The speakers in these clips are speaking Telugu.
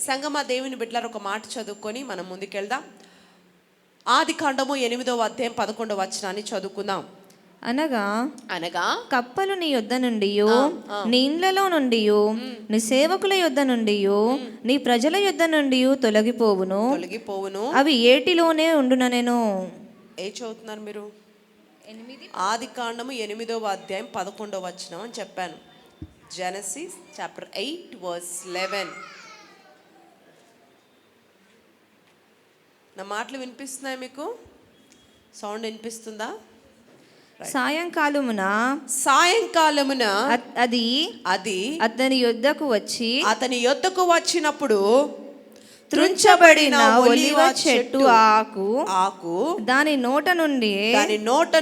సంగమా దేవుని బిడ్డలారా, ఒక మాట చదువుకొని మనం ముందుకెళ్దాం. ఆదికాండము 8వ అధ్యాయం 11వ వచనాన్ని చదువుకుందాం. అనగా కప్పలు నీ యొద్ద నుండి, ఆ. నీ ఇండ్లలో నుండి, నీ సేవకుల యొద్ద నుండి, నీ ప్రజల యొద్ద నుండి తొలగిపోవును. అవి ఏటిలోనే ఉండుననెను. ఏ చదువుతున్నారు మీరు? ఆదికాండము 8వ అధ్యాయం 11వ వచనం అని చెప్పాను. Genesis chapter 8 verse 11. నా మాటలు వినిపిస్తున్నాయి మీకు? సౌండ్ వినిపిస్తుందా? సాయంకాలమున అది అతని యొద్దకు వచ్చినప్పుడు త్రుంచబడిన ఒలీవ చెట్టు ఆకు దాని నోట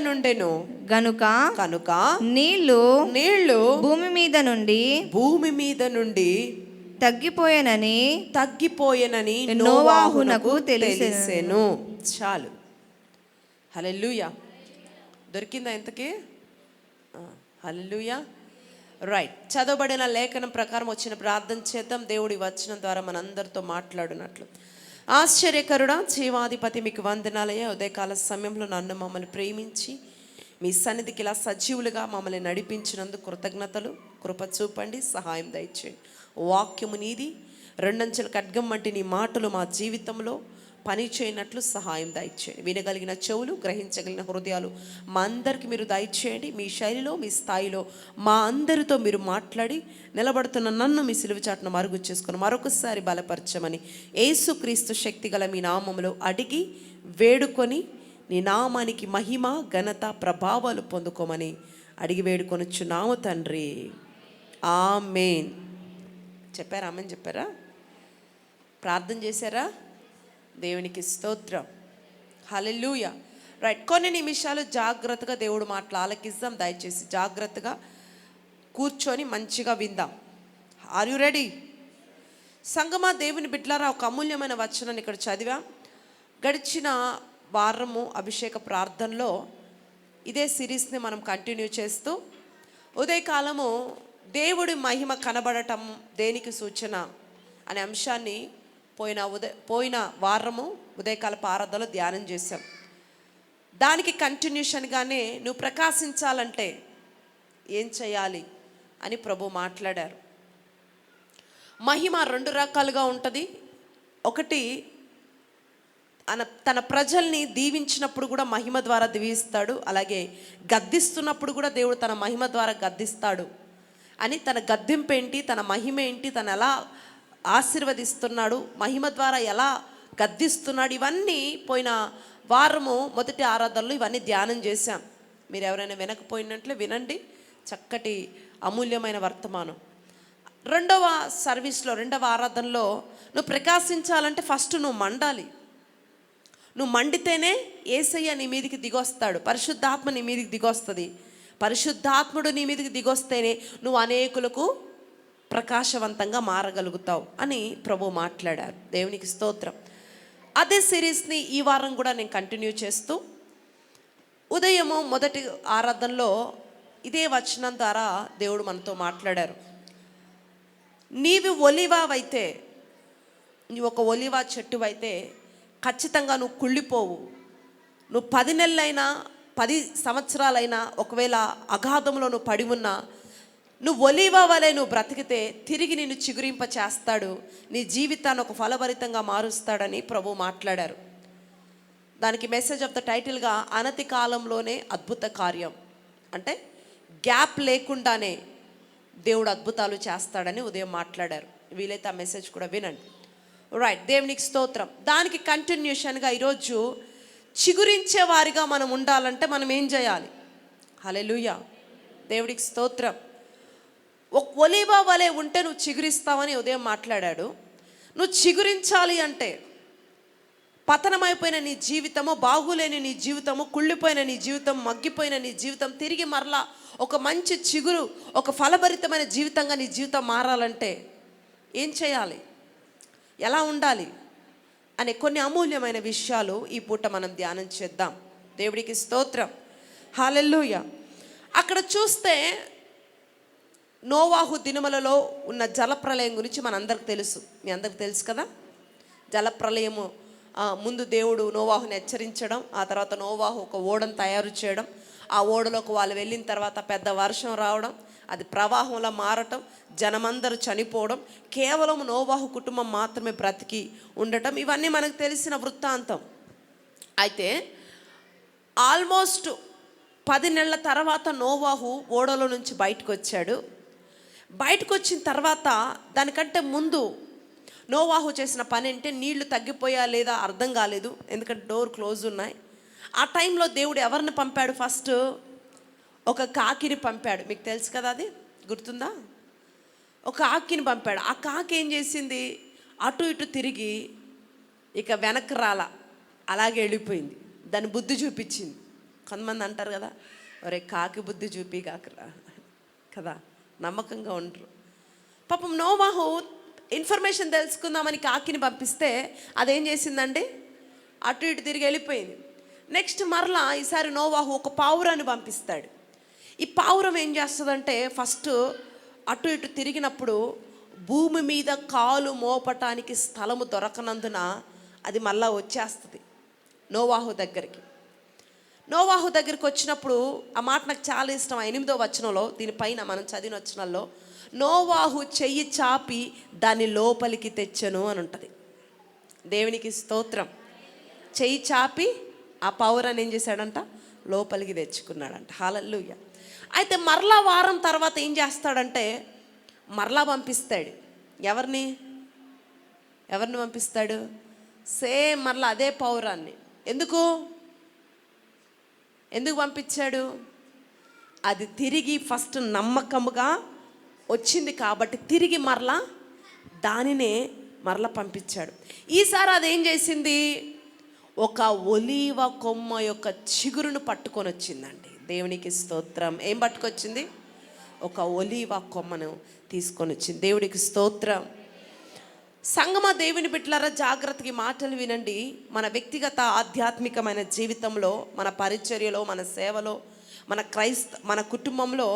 నుండెను గనుక నీళ్లు భూమి మీద నుండి తగ్గిపోయేనని నోవాహునకు తెలిసెను. చాలు. హల్లెలూయా. దొరికిందా ఇంతకీ? హల్లెలూయా. రైట్. చదవబడిన లేఖనం ప్రకారం వచ్చిన ప్రార్థన చేద్దాం. దేవుడి వచనం ద్వారా మనందరితో మాట్లాడినట్లు. ఆశ్చర్యకరుడా, జీవాధిపతి, మీకు వందనాలయ్యా. ఉదయకాల సమయంలో నన్ను మమ్మల్ని ప్రేమించి మీ సన్నిధికి ఇలా సజీవులుగా మమ్మల్ని నడిపించినందుకు కృతజ్ఞతలు. కృప చూపండి, సహాయం దయచేయండి. వాక్యము నీది, రెండంచెల ఖడ్గం వంటి నీ మాటలు మా జీవితంలో పని చేయనట్లు సహాయం దయచేయండి. వినగలిగిన చెవులు, గ్రహించగలిగిన హృదయాలు మా అందరికీ మీరు దయచేయండి. మీ శైలిలో, మీ స్థాయిలో మా అందరితో మీరు మాట్లాడి నిలబడుతున్న నన్ను మీ సిలువ చాటును మరుగు చేసుకుని మరొకసారి బలపరచమని యేసుక్రీస్తు శక్తిగల మీ నామములో అడిగి వేడుకొని నీ నామానికి మహిమ, ఘనత, ప్రభావాలు పొందుకోమని అడిగి వేడుకొనుచున్నాము తండ్రి. ఆమేన్. చెప్పారా? ఆమేన్ చెప్పారా? ప్రార్థన చేశారా? దేవునికి స్తోత్రం. హల్లెలూయా. రైట్. కొన్ని నిమిషాలు జాగ్రత్తగా దేవుడు మాటలు ఆలకిద్దాం. దయచేసి జాగ్రత్తగా కూర్చొని మంచిగా విందాం. Are you ready? సంగమా దేవుని బిడ్డలారా, ఒక అమూల్యమైన వచనాన్ని ఇక్కడ చదివాం. గడిచిన వారము అభిషేక ప్రార్థనలో ఇదే సిరీస్ని మనం కంటిన్యూ చేస్తూ ఉదయకాలము దేవుడి మహిమ కనబడటం దేనికి సూచన అనే అంశాన్ని పోయిన వారము ఉదయకాలపు ఆరాధనలో ధ్యానం చేశాం. దానికి కంటిన్యూషన్గానే నువ్వు ప్రకాశించాలంటే ఏం చేయాలి అని ప్రభు మాట్లాడారు. మహిమ 2 రకాలుగా ఉంటుంది. ఒకటి, తన ప్రజల్ని దీవించినప్పుడు కూడా మహిమ ద్వారా దీవిస్తాడు. అలాగే గద్దిస్తున్నప్పుడు కూడా దేవుడు తన మహిమ ద్వారా గద్దిస్తాడు అని, తన గద్దింపు ఏంటి, తన మహిమ ఏంటి, తను ఎలా ఆశీర్వదిస్తున్నాడు, మహిమ ద్వారా ఎలా గద్దిస్తున్నాడు, ఇవన్నీ పోయిన వారము మొదటి ఆరాధనలో ఇవన్నీ ధ్యానం చేశాం. మీరు ఎవరైనా వినకపోయినట్లే వినండి. చక్కటి అమూల్యమైన వర్తమానం. రెండవ ఆరాధనలో నువ్వు ప్రకాశించాలంటే ఫస్ట్ నువ్వు మండాలి. నువ్వు మండితేనే యేసయ్య నీ మీదికి దిగొస్తాడు, పరిశుద్ధాత్మ నీ మీదికి దిగొస్తుంది. పరిశుద్ధాత్ముడు నీ మీదికి దిగొస్తేనే నువ్వు అనేకులకు ప్రకాశవంతంగా మారగలుగుతావు అని ప్రభు మాట్లాడారు. దేవునికి స్తోత్రం. అదే సిరీస్ని ఈ వారం కూడా నేను కంటిన్యూ చేస్తూ ఉదయము మొదటి ఆరాధనలో ఇదే వచనం ద్వారా దేవుడు మనతో మాట్లాడారు. నీవు ఒలివావైతే, నీవు ఒక ఒలివా చెట్టు అయితే ఖచ్చితంగా నువ్వు కుళ్ళిపోవు. నువ్వు 10 నెలలైనా 10 సంవత్సరాలైనా ఒకవేళ అగాధంలో నువ్వు పడి ఉన్నా, నువ్వు ఒలీవ వలె నువ్వు బ్రతికితే తిరిగి నిన్ను చిగురింప చేస్తాడు, నీ జీవితాన్ని ఒక ఫలభరితంగా మారుస్తాడని ప్రభు మాట్లాడారు. దానికి మెసేజ్ ఆఫ్ ద టైటిల్గా అనతి కాలంలోనే అద్భుత కార్యం, అంటే గ్యాప్ లేకుండానే దేవుడు అద్భుతాలు చేస్తాడని ఉదయం మాట్లాడారు. వీలైతే ఆ మెసేజ్ కూడా వినండి. రైట్. దేవునికి స్తోత్రం. దానికి కంటిన్యూషన్గా ఈరోజు చిగురించే వారిగా మనం ఉండాలంటే మనం ఏం చేయాలి? హల్లెలూయా. దేవుడికి స్తోత్రం. ఒక ఒలీవ వలె ఉంటే నువ్వు చిగురిస్తావని ఉదయం మాట్లాడాడు. నువ్వు చిగురించాలి అంటే పతనమైపోయిన నీ జీవితము, బాగులేని నీ జీవితము, కుళ్ళిపోయిన నీ జీవితం, మగ్గిపోయిన నీ జీవితం తిరిగి మరలా ఒక మంచి చిగురు, ఒక ఫలభరితమైన జీవితంగా నీ జీవితం మారాలంటే ఏం చేయాలి, ఎలా ఉండాలి అనే కొన్ని అమూల్యమైన విషయాలు ఈ పూట మనం ధ్యానం చేద్దాం. దేవుడికి స్తోత్రం. హల్లెలూయా. అక్కడ చూస్తే నోవాహు దినములలో ఉన్న జలప్రలయం గురించి మనందరికి తెలుసు. మీ అందరికి తెలుసు కదా. జలప్రలయము ముందు దేవుడు నోవాహుని హెచ్చరించడం, ఆ తర్వాత నోవాహు ఒక ఓడను తయారు చేయడం, ఆ ఓడలోకి వాళ్ళు వెళ్ళిన తర్వాత పెద్ద వర్షం రావడం, అది ప్రవాహంలో మారటం, జనమందరూ చనిపోవడం, కేవలం నోవాహు కుటుంబం మాత్రమే బ్రతికి ఉండటం, ఇవన్నీ మనకు తెలిసిన వృత్తాంతం. అయితే ఆల్మోస్ట్ 10 నెలల తర్వాత నోవాహు ఓడలో నుంచి బయటకు వచ్చాడు. బయటకు వచ్చిన తర్వాత దానికంటే ముందు నోవాహు చేసిన పని అంటే నీళ్లు తగ్గిపోయా లేదా అర్థం కాలేదు, ఎందుకంటే డోర్ క్లోజ్ ఉన్నాయి. ఆ టైంలో దేవుడు ఎవరిని పంపాడు? ఫస్ట్ ఒక కాకిని పంపాడు. మీకు తెలుసు కదా, అది గుర్తుందా? ఒక కాకిని పంపాడు. ఆ కాకి ఏం చేసింది? అటు ఇటు తిరిగి ఇక వెనక్కి రాల, అలాగే వెళ్ళిపోయింది. దాని బుద్ధి చూపించింది. కొంతమంది అంటారు కదా, ఒరే కాకి బుద్ధి చూపి కాకరా కదా, నమ్మకంగా ఉండరు. పాపం నోవాహు ఇన్ఫర్మేషన్ తెలుసుకుందామని కాకిని పంపిస్తే అదేం చేసిందండి? అటు ఇటు తిరిగి వెళ్ళిపోయింది. నెక్స్ట్ మరలా ఈసారి నోవాహు ఒక పావురాన్ని పంపిస్తాడు. ఈ పావురం ఏం చేస్తుందంటే, ఫస్ట్ అటు ఇటు తిరిగినప్పుడు భూమి మీద కాలు మోపటానికి స్థలము దొరకనందున అది మళ్ళా వచ్చేస్తుంది నోవాహు దగ్గరికి. నోవాహు దగ్గరికి వచ్చినప్పుడు ఆ మాట నాకు చాలా ఇష్టం. 8వ వచనంలో, దీనిపైన మనం చదివిన వచనాల్లో, నోవాహు చెయ్యి చాపి దాన్ని లోపలికి తెచ్చను అని ఉంటుంది. దేవునికి స్తోత్రం. చెయ్యి చాపి ఆ పౌరాన్ని ఏం చేశాడంట? లోపలికి తెచ్చుకున్నాడంట. హల్లెలూయా. అయితే మరలా వారం తర్వాత ఏం చేస్తాడంటే, మరలా పంపిస్తాడు. ఎవరిని పంపిస్తాడు? సేమ్ మరలా అదే పౌరాన్ని. ఎందుకు పంపించాడు? అది తిరిగి ఫస్ట్ నమ్మకముగా వచ్చింది కాబట్టి తిరిగి మరలా దానినే మరలా పంపించాడు. ఈసారి అదేం చేసింది? ఒక ఒలీవ కొమ్మ యొక్క చిగురును పట్టుకొని వచ్చిందండి. దేవునికి స్తోత్రం. ఏం పట్టుకొచ్చింది? ఒక ఒలీవ కొమ్మను తీసుకొని వచ్చింది. దేవునికి స్తోత్రం. సంగమ దేవుని బిడ్డలారా, జాగ్రత్తగా మాటలు వినండి. మన వ్యక్తిగత ఆధ్యాత్మికమైన జీవితంలో, మన పరిచర్యలో, మన సేవలో, మన కుటుంబంలో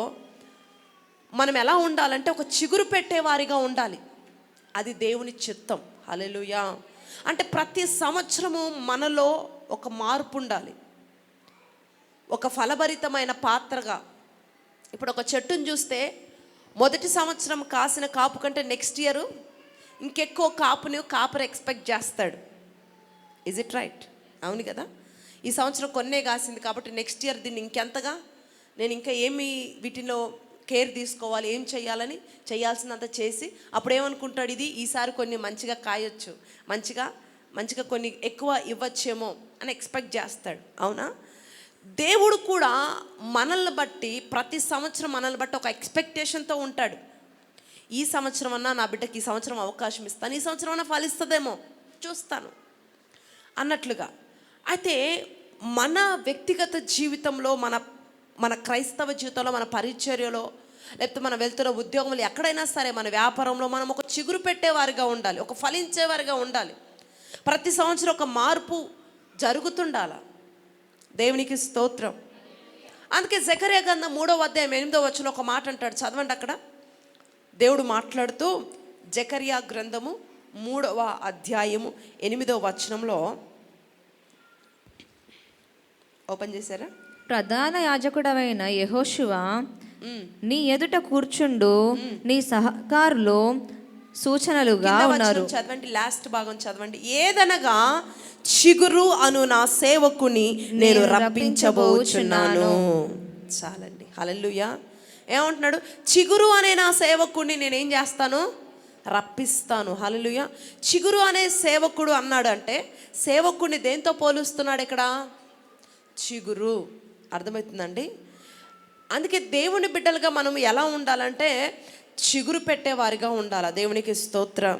మనం ఎలా ఉండాలంటే ఒక చిగురు పెట్టేవారిగా ఉండాలి. అది దేవుని చిత్తం. హల్లెలూయా. అంటే ప్రతి సంవత్సరము మనలో ఒక మార్పు ఉండాలి, ఒక ఫలభరితమైన పాత్రగా. ఇప్పుడు ఒక చెట్టును చూస్తే మొదటి సంవత్సరం కాసిన కాపు కంటే నెక్స్ట్ ఇయర్ ఇంకెక్కువ కాపర్ ఎక్స్పెక్ట్ చేస్తాడు. Is it right? అవును కదా. ఈ సంవత్సరం కొన్నే కాసింది కాబట్టి నెక్స్ట్ ఇయర్ దీన్ని ఇంకెంతగా నేను ఇంకా ఏమి వీటిలో కేర్ తీసుకోవాలి, ఏం చేయాల్సినంత చేసి అప్పుడు ఏమనుకుంటాడు, ఇది ఈసారి కొన్ని మంచిగా కాయొచ్చు, మంచిగా కొన్ని ఎక్కువ ఇవ్వచ్చేమో అని ఎక్స్పెక్ట్ చేస్తాడు. అవునా? దేవుడు కూడా మనల్ని బట్టి ప్రతి సంవత్సరం మనల్ని బట్టి ఒక ఎక్స్పెక్టేషన్తో ఉంటాడు. ఈ సంవత్సరం అన్నా నా బిడ్డకి ఈ సంవత్సరం అవకాశం ఇస్తాను, ఈ సంవత్సరం అన్నా ఫలిస్తుందేమో చూస్తాను అన్నట్లుగా. అయితే మన వ్యక్తిగత జీవితంలో, మన క్రైస్తవ జీవితంలో, మన పరిచర్యలో, లేకపోతే మనం వెళ్తున్న ఉద్యోగంలో, ఎక్కడైనా సరే మన వ్యాపారంలో మనం ఒక చిగురు పెట్టేవారిగా ఉండాలి, ఒక ఫలించేవారిగా ఉండాలి. ప్రతి సంవత్సరం ఒక మార్పు జరుగుతుండాల. దేవునికి స్తోత్రం. అందుకే జకర్యా గ్రంథం 3వ అధ్యాయం 8వ వచనంలో ఒక మాట అంటాడు. చదవండి అక్కడ. దేవుడు మాట్లాడుతూ జకర్యా గ్రంథము 3వ అధ్యాయము 8వ వచనంలో, ఓపెన్ చేశారా? ప్రధాన యాజకుడవైన యెహోషువ నీ ఎదుట కూర్చుండు, నీ సహకారులు సూచనలుగా ఉన్నారు. చదవండి, లాస్ట్ భాగం చదవండి. ఏదనగా చిగురు అను నా సేవకుని నేను రప్పించబోచున్నాను. చాలండి. హల్లెలూయా. ఏమంటున్నాడు? చిగురు అనే నా సేవకుడిని నేనేం చేస్తాను? రప్పిస్తాను. హల్లెలూయా. చిగురు అనే సేవకుడు అన్నాడు అంటే సేవకుడిని దేంతో పోలుస్తున్నాడు ఇక్కడ? చిగురు. అర్థమవుతుందండి? అందుకే దేవుని బిడ్డలుగా మనం ఎలా ఉండాలంటే చిగురు పెట్టేవారిగా ఉండాలి. దేవునికి స్తోత్రం.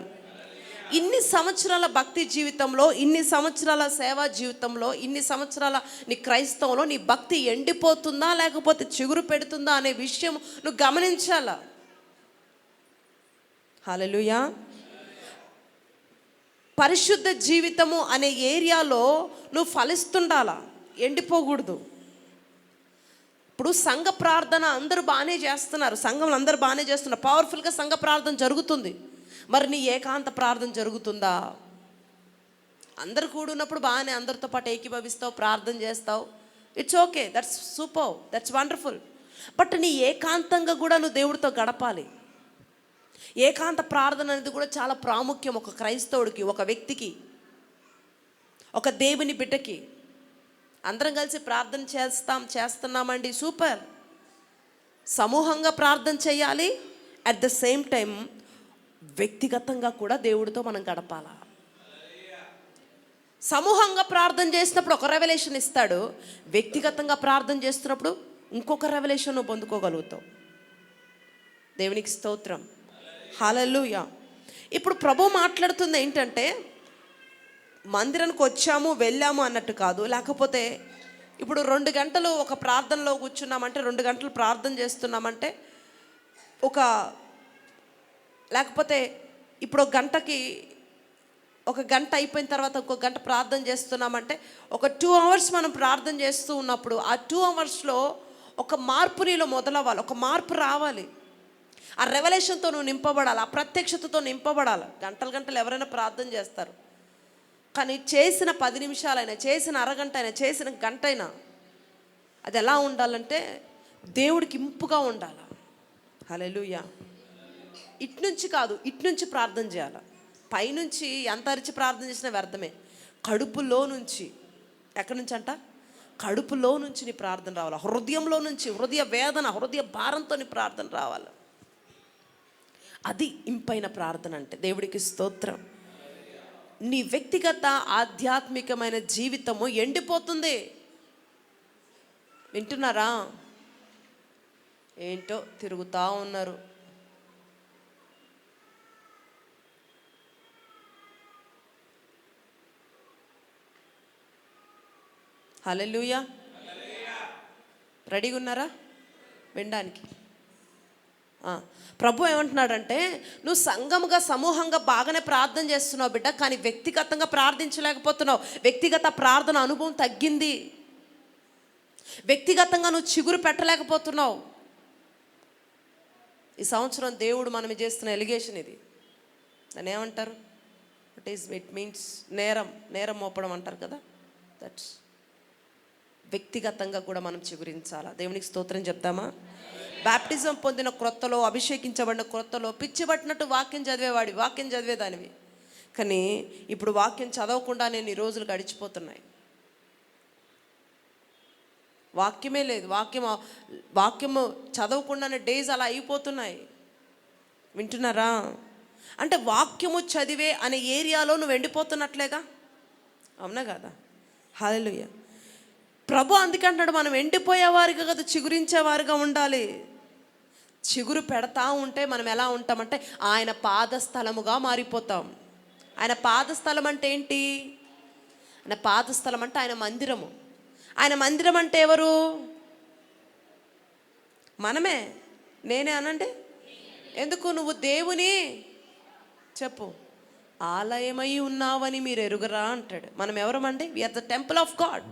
ఇన్ని సంవత్సరాల భక్తి జీవితంలో, ఇన్ని సంవత్సరాల సేవా జీవితంలో, ఇన్ని సంవత్సరాల నీ క్రైస్తవంలో నీ భక్తి ఎండిపోతుందా లేకపోతే చిగురు పెడుతుందా అనే విషయం నువ్వు గమనించాలా. హల్లెలూయా. పరిశుద్ధ జీవితము అనే ఏరియాలో నువ్వు ఫలిస్తుండాలా, ఎండిపోకూడదు. ఇప్పుడు సంఘ ప్రార్థన అందరూ బాగానే చేస్తున్నారు, సంఘంలో అందరూ బాగానే చేస్తున్నారు, పవర్ఫుల్గా సంఘ ప్రార్థన జరుగుతుంది. మరి నీ ఏకాంత ప్రార్థన జరుగుతుందా? అందరు కూడున్నప్పుడు బాగానే అందరితో పాటు ఏకీభవిస్తావు, ప్రార్థన చేస్తావు, it's okay, that's super, that's wonderful. But నీ ఏకాంతంగా కూడా నువ్వు దేవుడితో గడపాలి. ఏకాంత ప్రార్థన అనేది కూడా చాలా ప్రాముఖ్యం ఒక క్రైస్తవుడికి, ఒక వ్యక్తికి, ఒక దేవుని బిడ్డకి. అందరం కలిసి ప్రార్థన చేస్తున్నామండి, సూపర్. సమూహంగా ప్రార్థన చేయాలి, అట్ ద సేమ్ టైం వ్యక్తిగతంగా కూడా దేవుడితో మనం గడపాలా. సమూహంగా ప్రార్థన చేసినప్పుడు ఒక రెవల్యూషన్ ఇస్తాడు, వ్యక్తిగతంగా ప్రార్థన చేస్తున్నప్పుడు ఇంకొక రెవల్యూషన్ నువ్వు పొందుకోగలుగుతావు. దేవునికి స్తోత్రం, హల్లెలూయా. ఇప్పుడు ప్రభు మాట్లాడుతుంది ఏంటంటే, మందిరానికి వచ్చాము వెళ్ళాము అన్నట్టు కాదు. లేకపోతే ఇప్పుడు 2 గంటలు ఒక ప్రార్థనలో కూర్చున్నామంటే, 2 గంటలు ప్రార్థన చేస్తున్నామంటే, లేకపోతే ఇప్పుడు ఒక గంట అయిపోయిన తర్వాత ఇంకో గంట ప్రార్థన చేస్తున్నామంటే, ఒక 2 అవర్స్ మనం ప్రార్థన చేస్తూ ఉన్నప్పుడు ఆ 2 అవర్స్లో ఒక మార్పు నీలో మొదలవ్వాలి, ఒక మార్పు రావాలి. ఆ రెవల్యూషన్తో నువ్వు నింపబడాలి, ఆ ప్రత్యక్షతతో నింపబడాలి. గంటలు ఎవరైనా ప్రార్థన చేస్తారు, కానీ చేసిన 10 నిమిషాలైనా, చేసిన అరగంట అయినా, చేసిన గంట అయినా అది ఎలా ఉండాలంటే దేవుడికి ఇంపుగా ఉండాలి. హల్లెలూయా. ఇట్నుంచి కాదు, ఇట్నుంచి ప్రార్థన చేయాలి. పైనుంచి ఎంత అరిచి ప్రార్థన చేసినా వ్యర్థమే. కడుపులో నుంచి, ఎక్కడి నుంచి అంట, కడుపులో నుంచి నీ ప్రార్థన రావాలి, హృదయంలో నుంచి, హృదయ వేదన, హృదయ భారంతో నీ ప్రార్థన రావాలి. అది ఇంపైన ప్రార్థన అంటే. దేవుడికి స్తోత్రం. నీ వ్యక్తిగత ఆధ్యాత్మికమైన జీవితము ఎండిపోతుంది. వింటున్నారా? ఏంటో తిరుగుతూ ఉన్నారు. హల్లెలూయా. రెడీగా ఉన్నారా వినడానికి? ప్రభు ఏమంటున్నాడంటే, నువ్వు సంఘముగా సమూహంగా బాగానే ప్రార్థన చేస్తున్నావు బిడ్డ, కానీ వ్యక్తిగతంగా ప్రార్థించలేకపోతున్నావు. వ్యక్తిగత ప్రార్థన అనుభవం తగ్గింది. వ్యక్తిగతంగా నువ్వు చిగురు పెట్టలేకపోతున్నావు. ఈ సంవత్సరం దేవుడు మనం చేస్తున్న ఎలిగేషన్ ఇది. దాన్ని ఏమంటారు? ఇట్ మీన్స్ నేరం మోపడం అంటారు కదా. దట్స్ వ్యక్తిగతంగా కూడా మనం చిగురించాలా. దేవునికి స్తోత్రం చెప్తామా? బాప్టిజం పొందిన క్రొత్తలో, అభిషేకించబడిన క్రొత్తలో పిచ్చి పట్టినట్టు వాక్యం చదివేదానివి, కానీ ఇప్పుడు వాక్యం చదవకుండా నేను ఈ రోజులు గడిచిపోతున్నాయి. వాక్యమే లేదు, వాక్యము చదవకుండానే డేస్ అలా అయిపోతున్నాయి. వింటున్నారా? అంటే వాక్యము చదివే అనే ఏరియాలో నువ్వు ఎండిపోతున్నట్లేగా, అవునా కదా? హల్లెలూయా. ప్రభు అందుకంటాడు, మనం ఎండిపోయేవారిగా కదా చిగురించేవారుగా ఉండాలి. చిగురు పెడతా ఉంటే మనం ఎలా ఉంటామంటే ఆయన పాదస్థలముగా మారిపోతాం. ఆయన పాదస్థలం అంటే ఏంటి? ఆయన పాదస్థలం అంటే ఆయన మందిరము. ఆయన మందిరం అంటే ఎవరు? మనమే. నేనే అనండి. ఎందుకు? నువ్వు దేవుని చెప్పు ఆలయమై ఉన్నావని మీరు ఎరుగరా అంటాడు. మనం ఎవరమండి? We are the temple of God.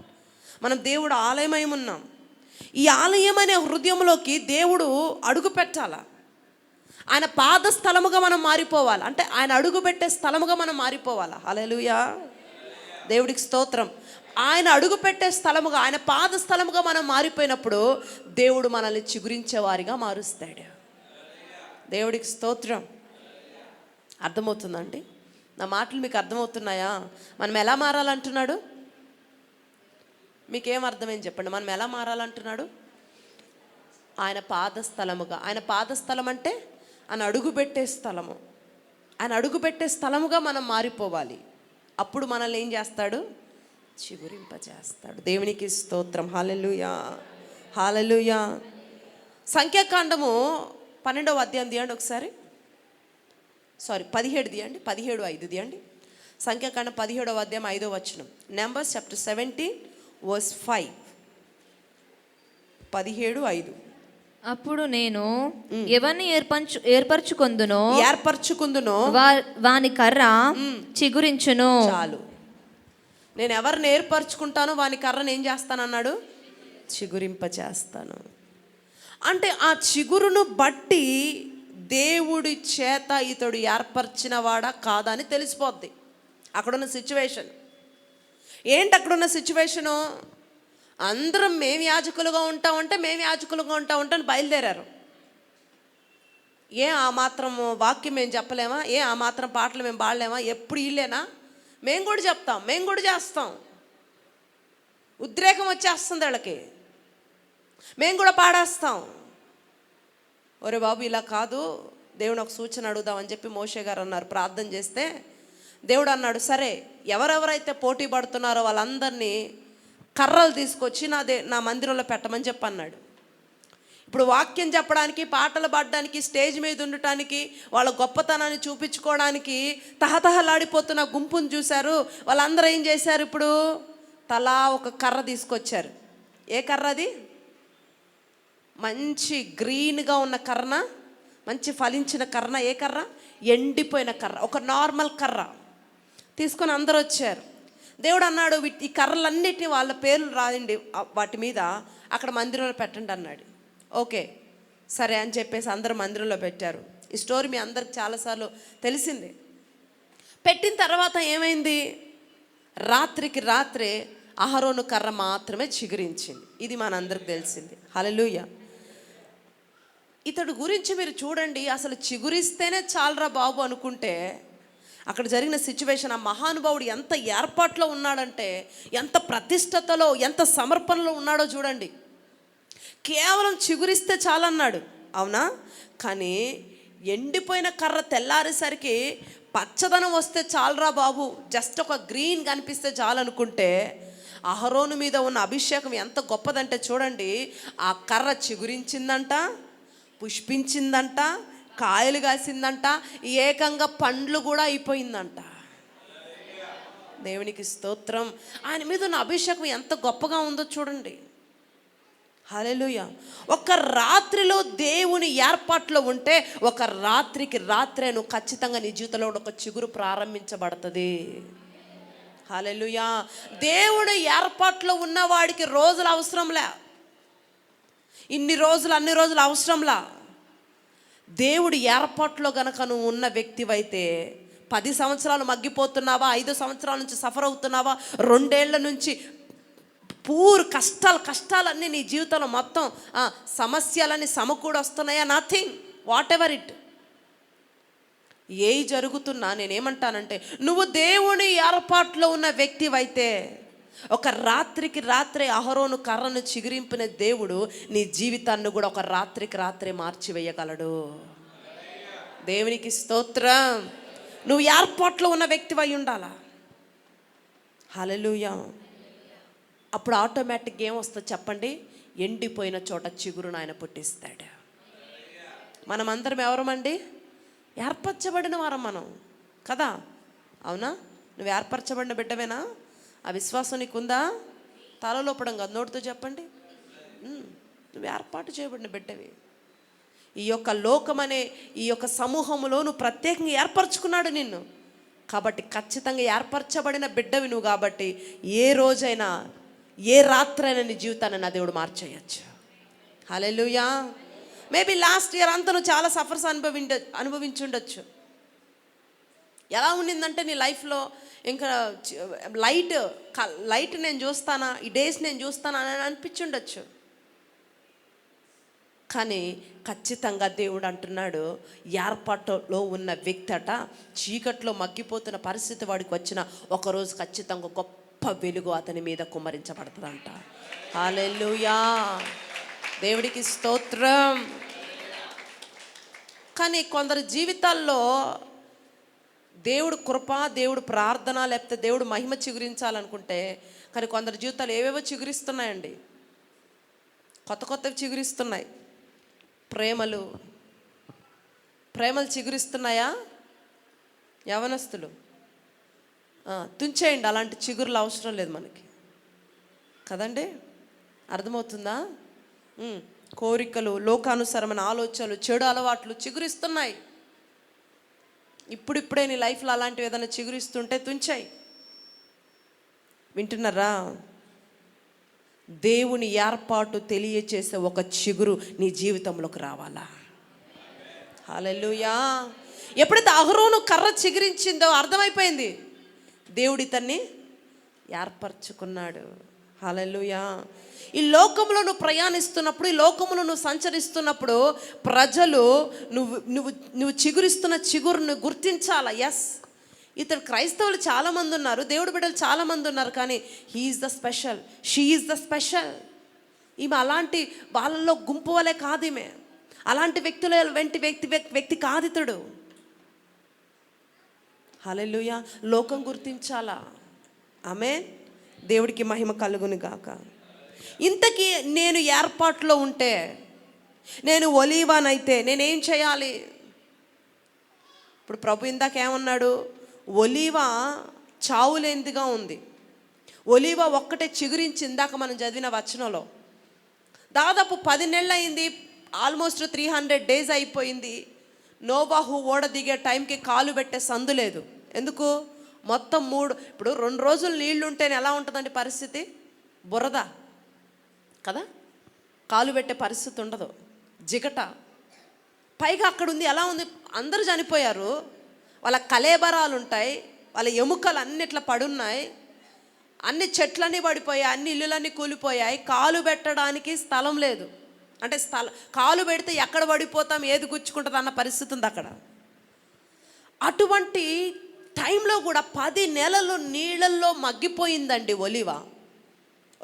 మనం దేవుడు ఆలయమై ఉన్నాం. ఈ ఆలయం అనే హృదయంలోకి దేవుడు అడుగు పెట్టాల. ఆయన పాదస్థలముగా మనం మారిపోవాలి. అంటే ఆయన అడుగు పెట్టే స్థలముగా మనం మారిపోవాలా. హల్లెలూయా. దేవుడికి స్తోత్రం. ఆయన అడుగు పెట్టే స్థలముగా, ఆయన పాదస్థలముగా మనం మారిపోయినప్పుడు దేవుడు మనల్ని చిగురించేవారిగా మారుస్తాడు. దేవుడికి స్తోత్రం. అర్థమవుతుందండి? నా మాటలు మీకు అర్థమవుతున్నాయా? మనం ఎలా మారాలంటున్నాడు? మీకేం అర్థమైంది చెప్పండి. మనం ఎలా మారాలంటున్నాడు? ఆయన పాదస్థలముగా. ఆయన పాదస్థలం అంటే ఆయన అడుగుపెట్టే స్థలము. ఆయన అడుగుపెట్టే స్థలముగా మనం మారిపోవాలి. అప్పుడు మనల్ని ఏం చేస్తాడు? చిగురింపజేస్తాడు. దేవునికి స్తోత్రం. హల్లెలూయా, హల్లెలూయా. సంఖ్యాకాండము 12వ అధ్యాయం తీయండి ఒకసారి. 17 తీయండి, 17:5 తీయండి. సంఖ్యాకాండం 17వ అధ్యాయం 5వ వచనం. Numbers chapter 17 verse 5. 17:5. అప్పుడు నేను ఎవరిని ఏర్పరచుకుందునో వాని కర్ర చిగురించును. చాలు. నేను ఎవరిని ఏర్పరచుకుంటానో వాని కర్రను ఏం చేస్తానన్నాడు? చిగురింపచేస్తాను. అంటే ఆ చిగురును బట్టి దేవుడి చేత ఇతడు ఏర్పరిచిన వాడా కాదా అని తెలిసిపోద్ది. అక్కడున్న సిచ్యువేషన్ ఏంటి? అక్కడున్న సిచ్యువేషను అందరం మేము యాజకులుగా ఉంటామంటే మేము యాజకులుగా ఉంటామంటే బయలుదేరారు. ఆ మాత్రం వాక్యం మేము చెప్పలేమా? ఆ మాత్రం పాటలు మేము పాడలేమా? ఎప్పుడు ఇల్లేనా? మేము కూడా చెప్తాం, మేము కూడా చేస్తాం. ఉద్రేకం వచ్చేస్తుంది వాళ్ళకి, మేము కూడా పాడేస్తాం. ఒరే బాబు ఇలా కాదు, దేవుని ఒక సూచన అడుగుదామని చెప్పి మోషే గారు అన్నారు. ప్రార్థన చేస్తే దేవుడు అన్నాడు, సరే ఎవరెవరైతే పోటీ పడుతున్నారో వాళ్ళందరినీ కర్రలు తీసుకొచ్చి నా మందిరంలో పెట్టమని చెప్పి అన్నాడు. ఇప్పుడు వాక్యం చెప్పడానికి, పాటలు పాడడానికి, స్టేజ్ మీద ఉండటానికి, వాళ్ళ గొప్పతనాన్ని చూపించుకోవడానికి తహతహలాడిపోతున్న గుంపును చూశారు. వాళ్ళందరూ ఏం చేశారు? ఇప్పుడు తలా ఒక కర్ర తీసుకొచ్చారు. ఏ కర్ర అది? మంచి గ్రీన్గా ఉన్న కర్ర, మంచి ఫలించిన కర్ర. ఏ కర్ర? ఎండిపోయిన కర్ర, ఒక నార్మల్ కర్ర తీసుకొని అందరూ వచ్చారు. దేవుడు అన్నాడు, ఈ కర్రలన్నిటినీ వాళ్ళ పేర్లు రాయండి వాటి మీద, అక్కడ మందిరంలో పెట్టండి అన్నాడు. ఓకే సరే అని చెప్పేసి అందరూ మందిరంలో పెట్టారు. ఈ స్టోరీ మీ అందరికి చాలాసార్లు తెలిసిందే. పెట్టిన తర్వాత ఏమైంది? రాత్రికి రాత్రే అహరోను కర్ర మాత్రమే చిగురించింది. ఇది మనందరికి తెలిసింది. హల్లెలూయా. ఇతడు గురించి మీరు చూడండి, అసలు చిగురిస్తేనే చాలరా బాబు అనుకుంటే అక్కడ జరిగిన సిచ్యువేషన్, ఆ మహానుభావుడు ఎంత ఏర్పాట్లో ఉన్నాడంటే, ఎంత ప్రతిష్టతలో, ఎంత సమర్పణలో ఉన్నాడో చూడండి. కేవలం చిగురిస్తే చాలన్నాడు, అవునా? కానీ ఎండిపోయిన కర్ర తెల్లారేసరికి పచ్చదనం వస్తే చాలరా బాబు, జస్ట్ ఒక గ్రీన్ కనిపిస్తే చాలనుకుంటే అహరోను మీద ఉన్న అభిషేకం ఎంత గొప్పదంటే చూడండి. ఆ కర్ర చిగురించిందంట, పుష్పించిందంట, కాయలు కాసిందంట, ఏకంగా పండ్లు కూడా అయిపోయిందంట. దేవునికి స్తోత్రం. ఆయన మీద ఉన్న అభిషేకం ఎంత గొప్పగా ఉందో చూడండి. హల్లెలూయా. ఒక రాత్రిలో దేవుని ఏర్పాట్లో ఉంటే ఒక రాత్రికి రాత్రే నువ్వు ఖచ్చితంగా నీ జీవితంలో ఒక చిగురు ప్రారంభించబడుతుంది. హల్లెలూయా. దేవుడు ఏర్పాట్లో ఉన్నవాడికి రోజులు అవసరంలే, ఇన్ని రోజులు అన్ని రోజులు అవసరంలా. దేవుడు ఏర్పాట్లో గనక నువ్వు ఉన్న వ్యక్తివైతే 10 సంవత్సరాలు మగ్గిపోతున్నావా, 5 సంవత్సరాల నుంచి సఫర్ అవుతున్నావా, 2 ఏళ్ల నుంచి కష్టాలన్నీ నీ జీవితంలో మొత్తం సమస్యలన్నీ సమకూడి వస్తున్నాయా? నథింగ్, వాట్ ఎవర్ ఇట్ ఏవి జరుగుతున్నా నేనేమంటానంటే, నువ్వు దేవుని ఏర్పాట్లో ఉన్న వ్యక్తివైతే ఒక రాత్రికి రాత్రే అహరోను కర్రను చిగురింపిన దేవుడు నీ జీవితాన్ని కూడా ఒక రాత్రికి రాత్రే మార్చివేయగలడు. దేవునికి స్తోత్రం. నువ్వు ఏర్పాట్లో ఉన్న వ్యక్తివై ఉండాలా. హల్లెలూయా. అప్పుడు ఆటోమేటిక్గా ఏమొస్తుంది చెప్పండి? ఎండిపోయిన చోట చిగురును ఆయన పుట్టిస్తాడు. మనమందరం ఎవరమండి? ఏర్పరచబడిన వారం మనం కదా, అవునా? నువ్వు ఏర్పరచబడిన బిడ్డవేనా? ఆ విశ్వాసం నీకుందా? తలలోపడం కాదు, నోటితో చెప్పండి. నువ్వు ఏర్పాటు చేయబడిన బిడ్డవి. ఈ యొక్క లోకమనే ఈ యొక్క సమూహంలో నువ్వు ప్రత్యేకంగా ఏర్పరచుకున్నాడు నిన్ను. కాబట్టి ఖచ్చితంగా ఏర్పరచబడిన బిడ్డవి నువ్వు. కాబట్టి ఏ రోజైనా ఏ రాత్రైనా నీ జీవితాన్ని నా దేవుడు మార్చేయచ్చు. హల్లెలూయా. మేబీ లాస్ట్ ఇయర్ అంతా నువ్వు చాలా సఫర్స్ అనుభవించుండొచ్చు. ఎలా ఉండిందంటే నీ లైఫ్లో ఇంకా లైట్ నేను చూస్తానా, ఈ డేస్ నేను చూస్తానా అని అనిపించుండొచ్చు. కానీ ఖచ్చితంగా దేవుడు అంటున్నాడు, ఏర్పాటులో ఉన్న వ్యక్తి అట చీకట్లో మగ్గిపోతున్న పరిస్థితి వాడికి వచ్చిన ఒకరోజు ఖచ్చితంగా గొప్ప వెలుగు అతని మీద కుమ్మరించబడుతుందంట. హల్లెలూయా. దేవుడికి స్తోత్రం. కానీ కొందరి జీవితాల్లో దేవుడు కృప, దేవుడు ప్రార్థన, లేకపోతే దేవుడు మహిమ చిగురించాలనుకుంటే, కానీ కొందరి జీవితాలు ఏవేవో చిగురిస్తున్నాయండి, కొత్తవి చిగురిస్తున్నాయి. ప్రేమలు చిగురిస్తున్నాయా? యవనస్తులు తుంచేయండి, అలాంటి చిగురులు అవసరం లేదు మనకి కదండి. అర్థమవుతుందా? కోరికలు, లోకానుసారమైన ఆలోచనలు, చెడు అలవాట్లు చిగురిస్తున్నాయి. ఇప్పుడిప్పుడే నీ లైఫ్లో అలాంటివి ఏదైనా చిగురిస్తుంటే తుంచాయి. వింటున్నారా? దేవుని ఏర్పాటు తెలియచేసే ఒక చిగురు నీ జీవితంలోకి రావాలా. హల్లెలూయా. ఎప్పుడైతే అహరోను కర్ర చిగురించిందో అర్థమైపోయింది, దేవుడి తన్ని ఏర్పరచుకున్నాడు. హల్లెలూయా. ఈ లోకంలో నువ్వు ప్రయాణిస్తున్నప్పుడు, ఈ లోకంలో నువ్వు సంచరిస్తున్నప్పుడు ప్రజలు నువ్వు నువ్వు నువ్వు చిగురిస్తున్న చిగురును గుర్తించాలా. ఎస్, ఇతడు క్రైస్తవులు చాలామంది ఉన్నారు, దేవుడి బిడ్డలు చాలామంది ఉన్నారు, కానీ he is the special, she is the special. ఈమె అలాంటి వాళ్ళల్లో గుంపు వలె కాదు, ఈమె అలాంటి వ్యక్తుల వ్యక్తి కాదు ఇతడు. హల్లెలూయా. లోకం గుర్తించాలా. ఆమేన్. దేవుడికి మహిమ కలుగును గాక. ఇంతకీ నేను ఏర్పాట్లో ఉంటే, నేను ఒలీవానైతే నేనేం చేయాలి? ఇప్పుడు ప్రభు ఇందాక ఏమన్నాడు? ఒలీవ చావులేనిదిగా ఉంది. ఒలీవ ఒక్కటే చిగురించి, ఇందాక మనం చదివిన వచనంలో దాదాపు 10 నెలలు అయింది, ఆల్మోస్ట్ 300 days అయిపోయింది. నోవాహు ఓడ దిగే టైంకి కాలు పెట్టే సందు లేదు. ఎందుకు? మొత్తం ఇప్పుడు 2 రోజులు నీళ్లు ఉంటేనే ఎలా ఉంటుందండి పరిస్థితి? బురద కదా, కాలు పెట్టే పరిస్థితి ఉండదు, జిగట. పైగా అక్కడ ఉంది, ఎలా ఉంది? అందరూ చనిపోయారు, వాళ్ళ కలేబరాలు ఉంటాయి, వాళ్ళ ఎముకలు అన్నిట్లా పడున్నాయి, అన్ని చెట్లన్నీ పడిపోయాయి, అన్ని ఇల్లులన్నీ కూలిపోయాయి, కాలు పెట్టడానికి స్థలం లేదు. అంటే కాలు పెడితే ఎక్కడ పడిపోతాం, ఏది గుచ్చుకుంటుంది అన్న పరిస్థితి ఉంది అక్కడ. అటువంటి టైంలో కూడా 10 నెలలు నీళ్ళల్లో మగ్గిపోయిందండి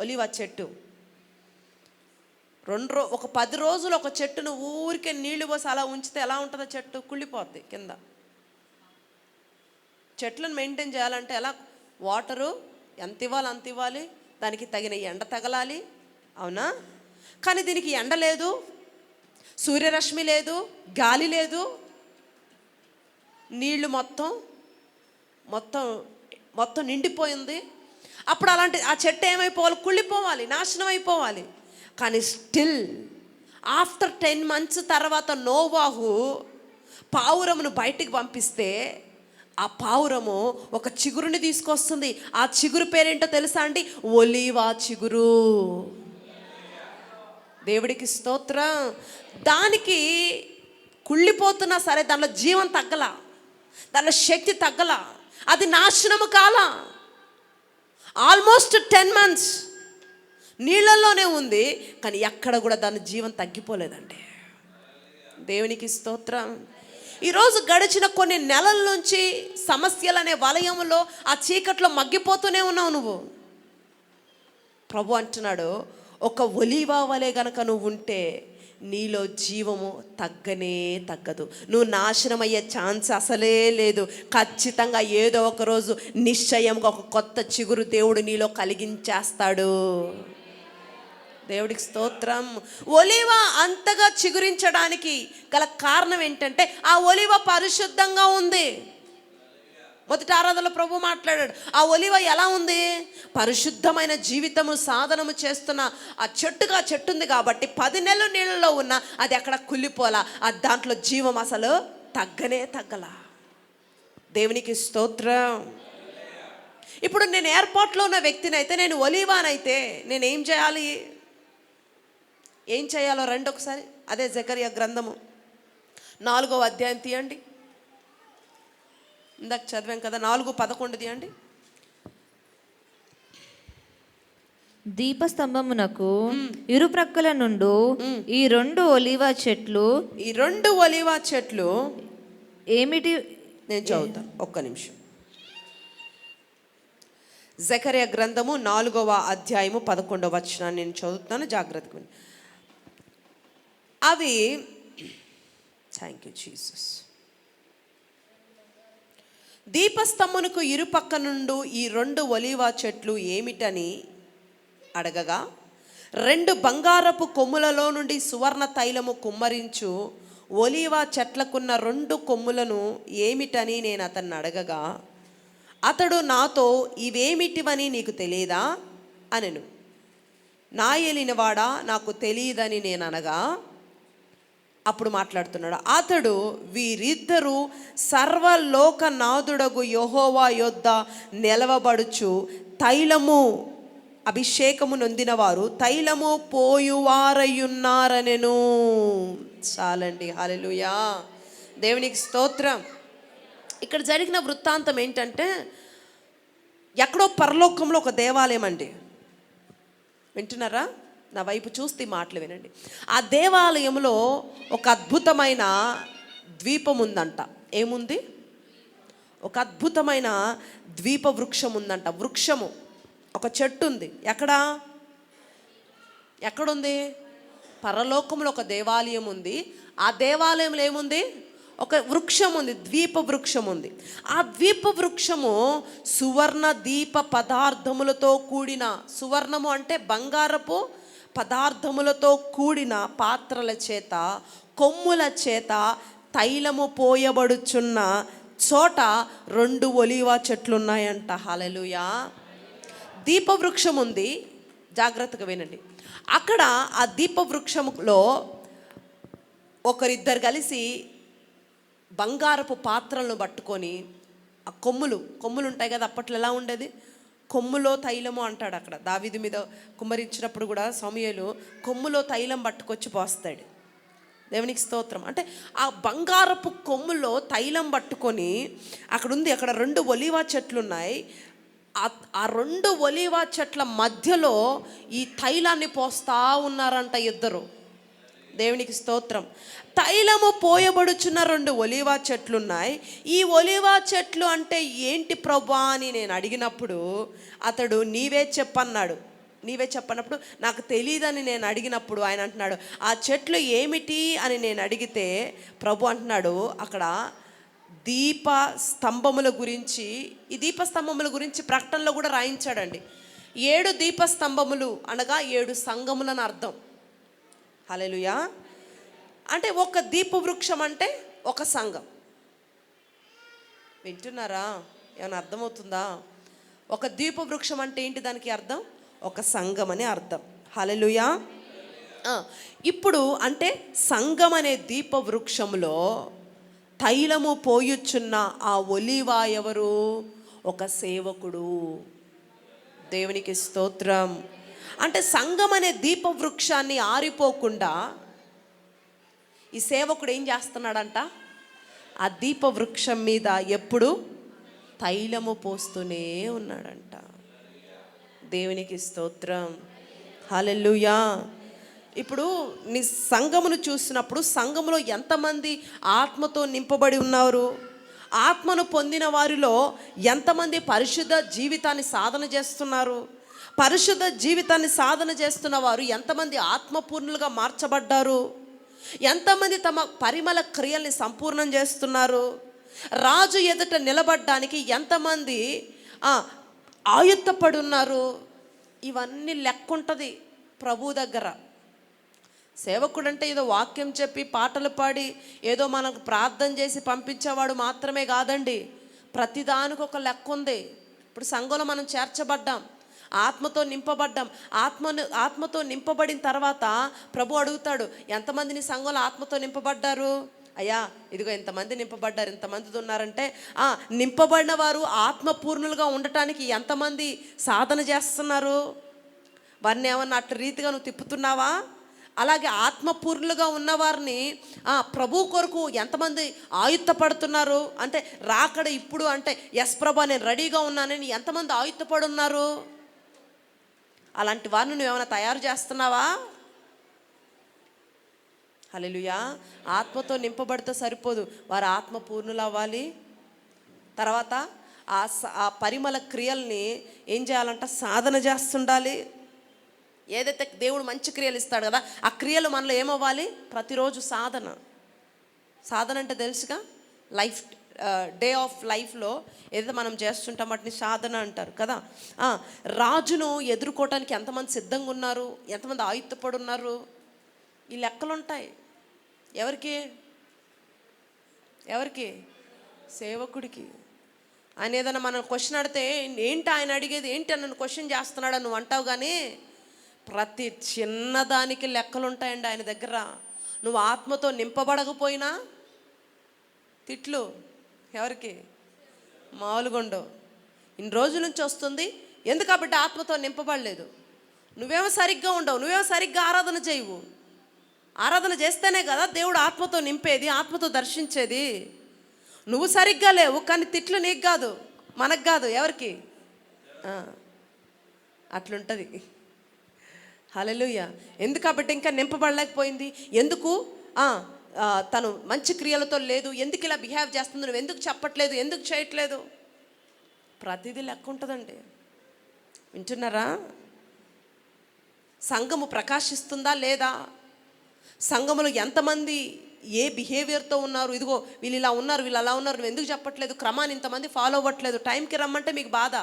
ఒలివ చెట్టు. ఒక 10 రోజులు ఒక చెట్టును ఊరికే నీళ్లు పోసి అలా ఉంచితే ఎలా ఉంటుందో చెట్టు? కుళ్ళిపోద్ది కింద. చెట్లను మెయింటైన్ చేయాలంటే ఎలా? వాటరు ఎంత ఇవ్వాలి అంత ఇవ్వాలి, దానికి తగిన ఎండ తగలాలి, అవునా? కానీ దీనికి ఎండ లేదు, సూర్యరశ్మి లేదు, గాలి లేదు, నీళ్లు మొత్తం నిండిపోయింది. అప్పుడు అలాంటి ఆ చెట్టు ఏమైపోవాలి? కుళ్ళిపోవాలి, నాశనం అయిపోవాలి. కానీ స్టిల్ ఆఫ్టర్ 10 months తర్వాత నోవాహు పావురమును బయటికి పంపిస్తే ఆ పావురము ఒక చిగురుని తీసుకొస్తుంది. ఆ చిగురు పేరేంటో తెలుసా అండి? ఒలీవ చిగురు. దేవుడికి స్తోత్రం. దానికి కుళ్ళిపోతున్నా సరే దానిలో జీవం తగ్గల, దానిలో శక్తి తగ్గల, అది నాశనము కాల. ఆల్మోస్ట్ 10 months నీళ్ళల్లోనే ఉంది, కానీ ఎక్కడ కూడా దాని జీవం తగ్గిపోలేదండి. దేవునికి స్తోత్రం. ఈరోజు గడిచిన కొన్ని నెలల నుంచి సమస్యలనే వలయంలో ఆ చీకట్లో మగ్గిపోతూనే ఉన్నావు నువ్వు. ప్రభు అంటున్నాడు, ఒక ఒలీవ వలె గనక నువ్వు ఉంటే నీలో జీవము తగ్గదు. నువ్వు నాశనం అయ్యే ఛాన్స్ అసలే లేదు. ఖచ్చితంగా ఏదో ఒక రోజు నిశ్చయంగా ఒక కొత్త చిగురు దేవుడు నీలో కలిగించేస్తాడు. దేవుడికి స్తోత్రం. ఒలీవ అంతగా చిగురించడానికి గల కారణం ఏంటంటే ఆ ఒలీవ పరిశుద్ధంగా ఉంది. మొదటి ఆరాధనలో ప్రభు మాట్లాడాడు, ఆ ఒలీవ ఎలా ఉంది? పరిశుద్ధమైన జీవితము సాధనము చేస్తున్న ఆ చెట్టు ఉంది కాబట్టి 10 నెలలు నీళ్ళలో ఉన్న అది ఎక్కడ కుళ్ళిపోలా, అది దాంట్లో జీవం అసలు తగ్గల. దేవునికి స్తోత్రం. ఇప్పుడు నేను ఏర్పాట్లో ఉన్న వ్యక్తిని అయితే, నేను ఒలీవానైతే నేను ఏం చేయాలో రండి ఒకసారి. అదే జకరియా గ్రంథము 4వ అధ్యాయం తీయండి. ఇందాక చదివాం కదా, 4:11 తీయండి. దీపస్తంభమునకు ఇరుప్రక్కల నుండు ఈ 2 ఒలీవ చెట్లు ఏమిటి? నేను చదువుతాను, ఒక్క నిమిషం. జకరియా గ్రంథము 4వ అధ్యాయము 11వ వచనాన్ని నేను చదువుతాను, జాగ్రత్తగా. అవి, థ్యాంక్ యూ జీసస్. దీపస్తంభమునకు ఇరుపక్క నుండి ఈ 2 ఒలీవ చెట్లు ఏమిటని అడగగా, 2 బంగారపు కొమ్ములలో నుండి సువర్ణ తైలము కుమ్మరించు ఒలీవ చెట్లకున్న 2 కొమ్ములను ఏమిటని నేను అతన్ని అడగగా, అతడు నాతో, ఇవేమిటివని నీకు తెలియదా అనెను. నా ఏలినవాడా, నాకు తెలియదని నేను అనగా, అప్పుడు మాట్లాడుతున్నాడు అతడు, వీరిద్దరూ సర్వలోకనాథుడగు యెహోవా యొద్ద నిలవబడుచు తైలము అభిషేకము నొందిన వారు తైలము పోయువారయ్యున్నారనెను. చాలండి. హల్లెలూయా, దేవునికి స్తోత్రం. ఇక్కడ జరిగిన వృత్తాంతం ఏంటంటే, ఎక్కడో పరలోకంలో ఒక దేవాలయం అండి. వింటున్నారా? నా వైపు చూస్తే మాటలు వినండి. ఆ దేవాలయంలో ఒక అద్భుతమైన ద్వీపం ఉందంట. ఏముంది? ఒక అద్భుతమైన ద్వీప వృక్షం ఉందంట. వృక్షము, ఒక చెట్టు ఉంది. ఎక్కడుంది? పరలోకంలో ఒక దేవాలయం ఉంది. ఆ దేవాలయంలో ఏముంది? ఒక వృక్షం ఉంది, ద్వీప వృక్షం ఉంది. ఆ ద్వీప వృక్షము సువర్ణ దీప పదార్థములతో కూడిన, సువర్ణము అంటే బంగారపు పదార్థములతో కూడిన పాత్రల చేత, కొమ్ముల చేత తైలము పోయబడుచున్న చోట 2 ఒలీవ చెట్లు ఉన్నాయంట. హల్లెలూయా. దీపవృక్షం ఉంది. జాగ్రత్తగా వినండి. అక్కడ ఆ దీపవృక్షములో ఒకరిద్దరు కలిసి బంగారపు పాత్రలను పట్టుకొని, ఆ కొమ్ములు ఉంటాయి కదా, అప్పట్లో ఎలా ఉండేది? కొమ్ములో తైలము అంటాడు. అక్కడ దావీదు మీద కుమ్మరించినప్పుడు కూడా సమూయేలు కొమ్ములో తైలం పట్టుకొచ్చి పోస్తాడు. దేవునికి స్తోత్రం. అంటే ఆ బంగారపు కొమ్ములో తైలం పట్టుకొని అక్కడ 2 ఒలీవ చెట్లు ఉన్నాయి. ఆ 2 ఒలీవ చెట్ల మధ్యలో ఈ తైలాన్ని పోస్తా ఉన్నారంట ఇద్దరు. దేవునికి స్తోత్రం. తైలము పోయబడుచున్న 2 ఒలీవ చెట్లు ఉన్నాయి. ఈ ఒలీవ చెట్లు అంటే ఏంటి ప్రభువా అని నేను అడిగినప్పుడు అతడు నీవే చెప్పన్నప్పుడు నాకు తెలియదని నేను అడిగినప్పుడు ఆయన అంటున్నాడు, ఆ చెట్లు ఏమిటి అని నేను అడిగితే ప్రభు అంటున్నాడు, అక్కడ దీప స్తంభముల గురించి, ఈ దీప స్తంభముల గురించి ప్రకటనలో కూడా రాయించాడండి. 7 దీప స్తంభములు అనగా 7 సంఘములని అర్థం. హల్లెలూయా. అంటే ఒక దీప వృక్షం అంటే ఒక సంఘం. వింటున్నారా? ఏమైనా అర్థమవుతుందా? ఒక దీప వృక్షం అంటే ఏంటి? దానికి అర్థం ఒక సంఘం అని అర్థం. హల్లెలూయా. ఇప్పుడు అంటే సంఘం అనే దీప వృక్షంలో తైలము పోయుచున్న ఆ ఒలీవ ఎవరు? ఒక సేవకుడు. దేవునికి స్తోత్రం. అంటే సంఘం అనే దీప వృక్షాన్ని ఆరిపోకుండా ఈ సేవకుడు ఏం చేస్తున్నాడంట? ఆ దీప వృక్షం మీద ఎప్పుడు తైలము పోస్తూనే ఉన్నాడంట. దేవునికి స్తోత్రం. హల్లెలూయా. ఇప్పుడు నీ సంఘమును చూసినప్పుడు సంఘములో ఎంతమంది ఆత్మతో నింపబడి ఉన్నారు? ఆత్మను పొందిన వారిలో ఎంతమంది పరిశుద్ధ జీవితాన్ని సాధన చేస్తున్నారు? పరిశుద్ధ జీవితాన్ని సాధన చేస్తున్న వారు ఎంతమంది ఆత్మపూర్ణులుగా మార్చబడ్డారు? ఎంతమంది తమ పరిమళ క్రియల్ని సంపూర్ణం చేస్తున్నారు? రాజు ఎదుట నిలబడ్డానికి ఎంతమంది ఆయుత్తపడి ఉన్నారు? ఇవన్నీ లెక్క ఉంటుంది ప్రభు దగ్గర. సేవకుడు అంటే ఏదో వాక్యం చెప్పి పాటలు పాడి ఏదో మనకు ప్రార్థన చేసి పంపించేవాడు మాత్రమే కాదండి. ప్రతిదానికి ఒక లెక్క ఉంది. ఇప్పుడు సంఘంలో మనం చేర్చబడ్డాం, ఆత్మతో నింపబడ్డాం. ఆత్మతో నింపబడిన తర్వాత ప్రభు అడుగుతాడు, ఎంతమందిని సంఘంలో ఆత్మతో నింపబడ్డారు? అయ్యా ఇదిగో ఇంతమంది నింపబడ్డారు. ఇంతమంది ఉన్నారంటే నింపబడిన వారు ఆత్మపూర్ణులుగా ఉండటానికి ఎంతమంది సాధన చేస్తున్నారు? వారిని ఏమన్నా అట్ల రీతిగా నువ్వు తిప్పుతున్నావా? అలాగే ఆత్మపూర్ణులుగా ఉన్నవారిని ప్రభు కొరకు ఎంతమంది ఆయుత్తపడుతున్నారు? అంటే రాకడ ఇప్పుడు అంటే ఎస్ ప్రభా నేను రెడీగా ఉన్నానని ఎంతమంది ఆయుత్తపడి ఉన్నారు? అలాంటి వారిని నువ్వేమైనా తయారు చేస్తున్నావా? హల్లెలూయా. ఆత్మతో నింపబడితే సరిపోదు, వారు ఆత్మపూర్ణులు అవ్వాలి. తర్వాత ఆ పరిమళ క్రియల్ని ఏం చేయాలంట? సాధన చేస్తుండాలి. ఏదైతే దేవుడు మంచి క్రియలు ఇస్తాడు కదా, ఆ క్రియలు మనలో ఏమవ్వాలి? ప్రతిరోజు సాధన అంటే తెలుసుగా, లైఫ్ డే ఆఫ్ లైఫ్లో ఏదైతే మనం చేస్తుంటాం వాటిని సాధన అంటారు కదా. రాజును ఎదుర్కోవటానికి ఎంతమంది సిద్ధంగా ఉన్నారు? ఎంతమంది ఆయుత్తపడి ఉన్నారు? ఈ లెక్కలు ఉంటాయి. ఎవరికి? సేవకుడికి. ఆయన ఏదైనా మనం క్వశ్చన్ అడిగితే ఏంటి ఆయన అడిగేది ఏంటి అని నన్ను క్వశ్చన్ చేస్తున్నాడు నువ్వు అంటావు, కానీ ప్రతి చిన్నదానికి లెక్కలు ఉంటాయండి ఆయన దగ్గర. నువ్వు ఆత్మతో నింపబడకపోయినా తిట్లు ఎవరికి? మామూలుగా ఉండవు. ఇన్ని రోజుల నుంచి వస్తుంది, ఎందుకు ఆ బిడ్డ ఆత్మతో నింపబడలేదు? నువ్వేమో సరిగ్గా ఉండవు, నువ్వేమో సరిగ్గా ఆరాధన చేయవు. ఆరాధన చేస్తేనే కదా దేవుడు ఆత్మతో నింపేది, ఆత్మతో దర్శించేది. నువ్వు సరిగ్గా లేవు, కానీ తిట్లు నీకు కాదు, మనకు కాదు, ఎవరికి? అట్లుంటుంది. హల్లెలూయా. ఎందుకు కాబట్టి ఇంకా నింపబడలేకపోయింది? ఎందుకు తను మంచి క్రియలతో లేదు, ఎందుకు ఇలా బిహేవ్ చేస్తుంది, నువ్వు ఎందుకు చెప్పట్లేదు, ఎందుకు చేయట్లేదు? ప్రతిదీ లెక్క ఉంటుందండి. వింటున్నారా? సంఘము ప్రకాశిస్తుందా లేదా? సంఘములో ఎంతమంది ఏ బిహేవియర్తో ఉన్నారు? ఇదిగో వీళ్ళు ఇలా ఉన్నారు, వీళ్ళు అలా ఉన్నారు, నువ్వు ఎందుకు చెప్పట్లేదు? క్రమాన్ని ఇంతమంది ఫాలో అవ్వట్లేదు. టైంకి రమ్మంటే మీకు బాధ.